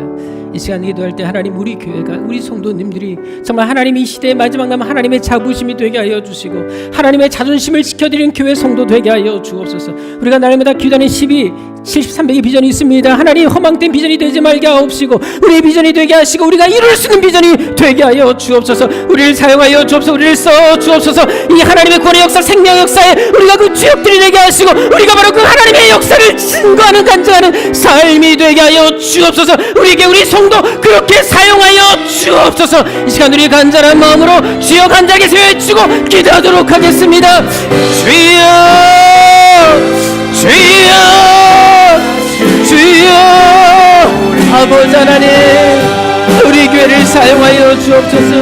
이 시간 기도할 때 하나님, 우리 교회가, 우리 성도님들이 정말 하나님이 이 시대의 마지막 남 하나님의 자부심이 되게 하여 주시고 하나님의 자존심을 지켜드리는 교회 성도 되게 하여 주옵소서. 우리가 날마다 기도하는 12, 7300의 비전이 있습니다. 하나님, 허망된 비전이 되지 말게 하옵시고 우리의 비전이 되게 하시고 우리가 이룰 수 있는 비전이 되게 하여 주옵소서. 우리를 사용하여 주옵소서. 우리를 써 주옵소서. 이 하나님의 구원의 역사, 생명 역사에 우리가 그 주역들이 되게 하시고 우리가 바로 그 하나님의 역사를 증거하는, 간증하는 삶이 되게 하여 주옵소서. 우리에게, 우리 성도 그렇게 사용하여 주옵소서. 이 시간 우리 간절한 마음으로 주여 간절하게 외치고 기도하도록 하겠습니다. 주여, 주여, 주여. 아버지 하나님, 우리 교회를 사용하여 주옵소서.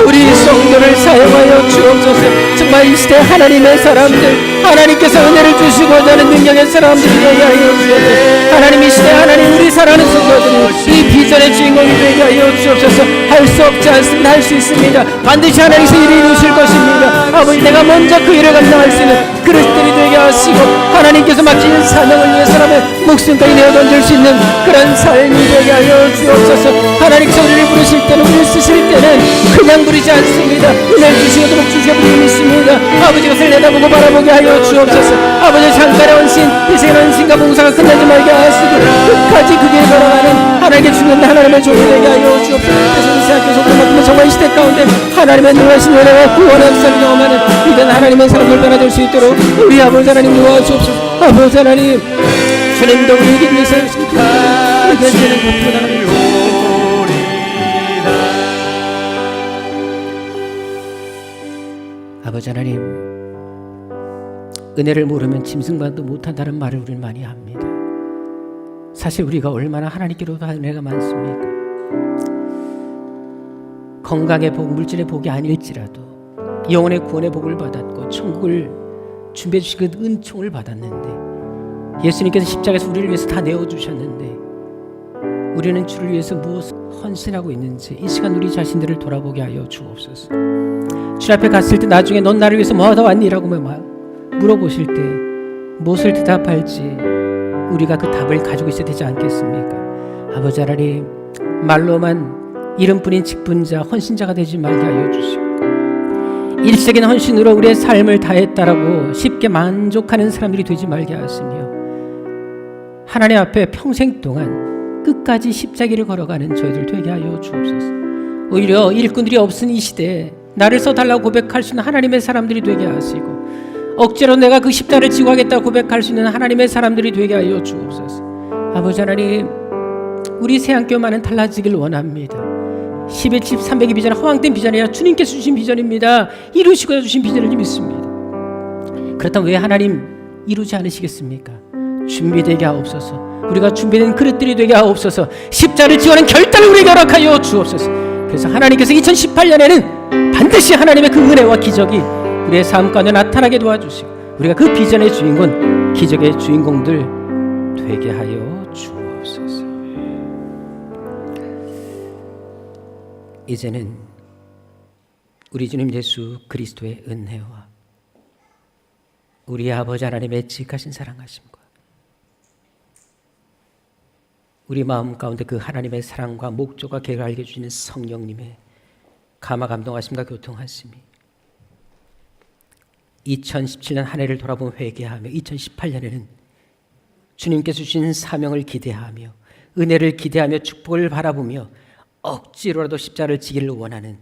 우리 성도를 사용하여 하여 주옵소서. 정말 이 시대 하나님의 사람들, 하나님께서 은혜를 주시고자 하는 능력의 사람들이 되게 하여 주옵소서. 하나님 이 시대 하나님 우리 사랑하는 성도들이 이 비전의 주인공이 되게 하여 주옵소서. 할 수 없지 않습니다. 할 수 있습니다. 반드시 하나님께서 일을 이루실 것입니다. 아버지, 내가 먼저 그 일을 감당할 수 있는 그릇들이 되게 하시고 하나님께서 맡기는 사명을 위해서라면 목숨까지 내어 던질 수 있는 그런 삶이 되게 하여 주옵소서. 하나님께서 우리를 부르실 때는, 우리를 쓰실 때는 그냥 부르지 않습니다. 은혜를 주시고 도록 주시고 부르고 있습니다. 아버지, 것을 내다보고 바라보게 하여 주옵소서. 아버지, 잠깐의 헌신, 이 세계 헌신과 봉사가 끝나지 말게 하시고 끝까지 그 길을 걸어가는 하나님께 주는 하나님의 종이 되게 하여 주옵소서. 그래서 우리 생각해서 그만큼 정말 이 시대 가운데 하나님의 놀라신 은혜와 구원의 역사를 경험하는 이런 하나님의 사람들 변화될 수 있도록 우리 아버지 하나님 도와주옵소서. 아버지 하나님, 주님도 우리에게 위해서 주시옵소서. 우리 견제는 겉으로 나가는 아버지 하나님, 은혜를 모르면 짐승만도 못한다는 말을 우리는 많이 합니다. 사실 우리가 얼마나 하나님께로 받은 은혜가 많습니까? 건강의 복, 물질의 복이 아닐지라도 영혼의 구원의 복을 받았고 천국을 준비해 주신 그 은총을 받았는데, 예수님께서 십자가에서 우리를 위해서 다 내어주셨는데 우리는 주를 위해서 무엇을 헌신하고 있는지 이 시간 우리 자신들을 돌아보게 하여 주옵소서. 주 앞에 갔을 때 나중에 넌 나를 위해서 뭐 하다 왔니라고 물어보실 때 무엇을 대답할지 우리가 그 답을 가지고 있어야 되지 않겠습니까? 아버지 하나님, 말로만 이름뿐인 직분자, 헌신자가 되지 말게 하여 주시고 일시적인 헌신으로 우리의 삶을 다했다라고 쉽게 만족하는 사람들이 되지 말게 하시며 하나님 앞에 평생 동안 끝까지 십자기를 걸어가는 저희들 되게 하여 주옵소서. 오히려 일꾼들이 없은 이 시대에 나를 써달라고 고백할 수 있는 하나님의 사람들이 되게 하시고 억지로 내가 그 십자가를 지고 하겠다고 고백할 수 있는 하나님의 사람들이 되게 하여 주옵소서. 아버지 하나님, 우리 새한교만은 달라지길 원합니다. 11집 300의 비전은 허황된 비전이 아니라 주님께서 주신 비전입니다. 이루시고자 주신 비전을 믿습니다. 그렇다면 왜 하나님 이루지 않으시겠습니까? 준비되게 하옵소서. 우리가 준비된 그릇들이 되게 하옵소서. 십자를 지원하는 결단을 우리에게 허락하여 주옵소서. 그래서 하나님께서 2018년에는 반드시 하나님의 그 은혜와 기적이 우리의 삶 가운데 나타나게 도와주시고 우리가 그 비전의 주인공, 기적의 주인공들 되게 하여 주옵소서. 이제는 우리 주님 예수 그리스도의 은혜와 우리 아버지 하나님의 지극하신 사랑하심과 우리 마음 가운데 그 하나님의 사랑과 목적과 계획을 알게 해주시는 성령님의 감화 감동하심과 교통하심이 2017년 한 해를 돌아보며 회개하며 2018년에는 주님께서 주신 사명을 기대하며 은혜를 기대하며 축복을 바라보며 억지로라도 십자가를 지기를 원하는,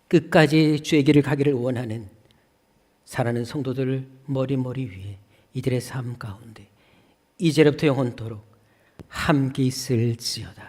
끝까지 주의 길을 가기를 원하는 사랑하는 성도들 머리 위에 이들의 삶 가운데 이제로부터 영원토록 함께 있을지어다.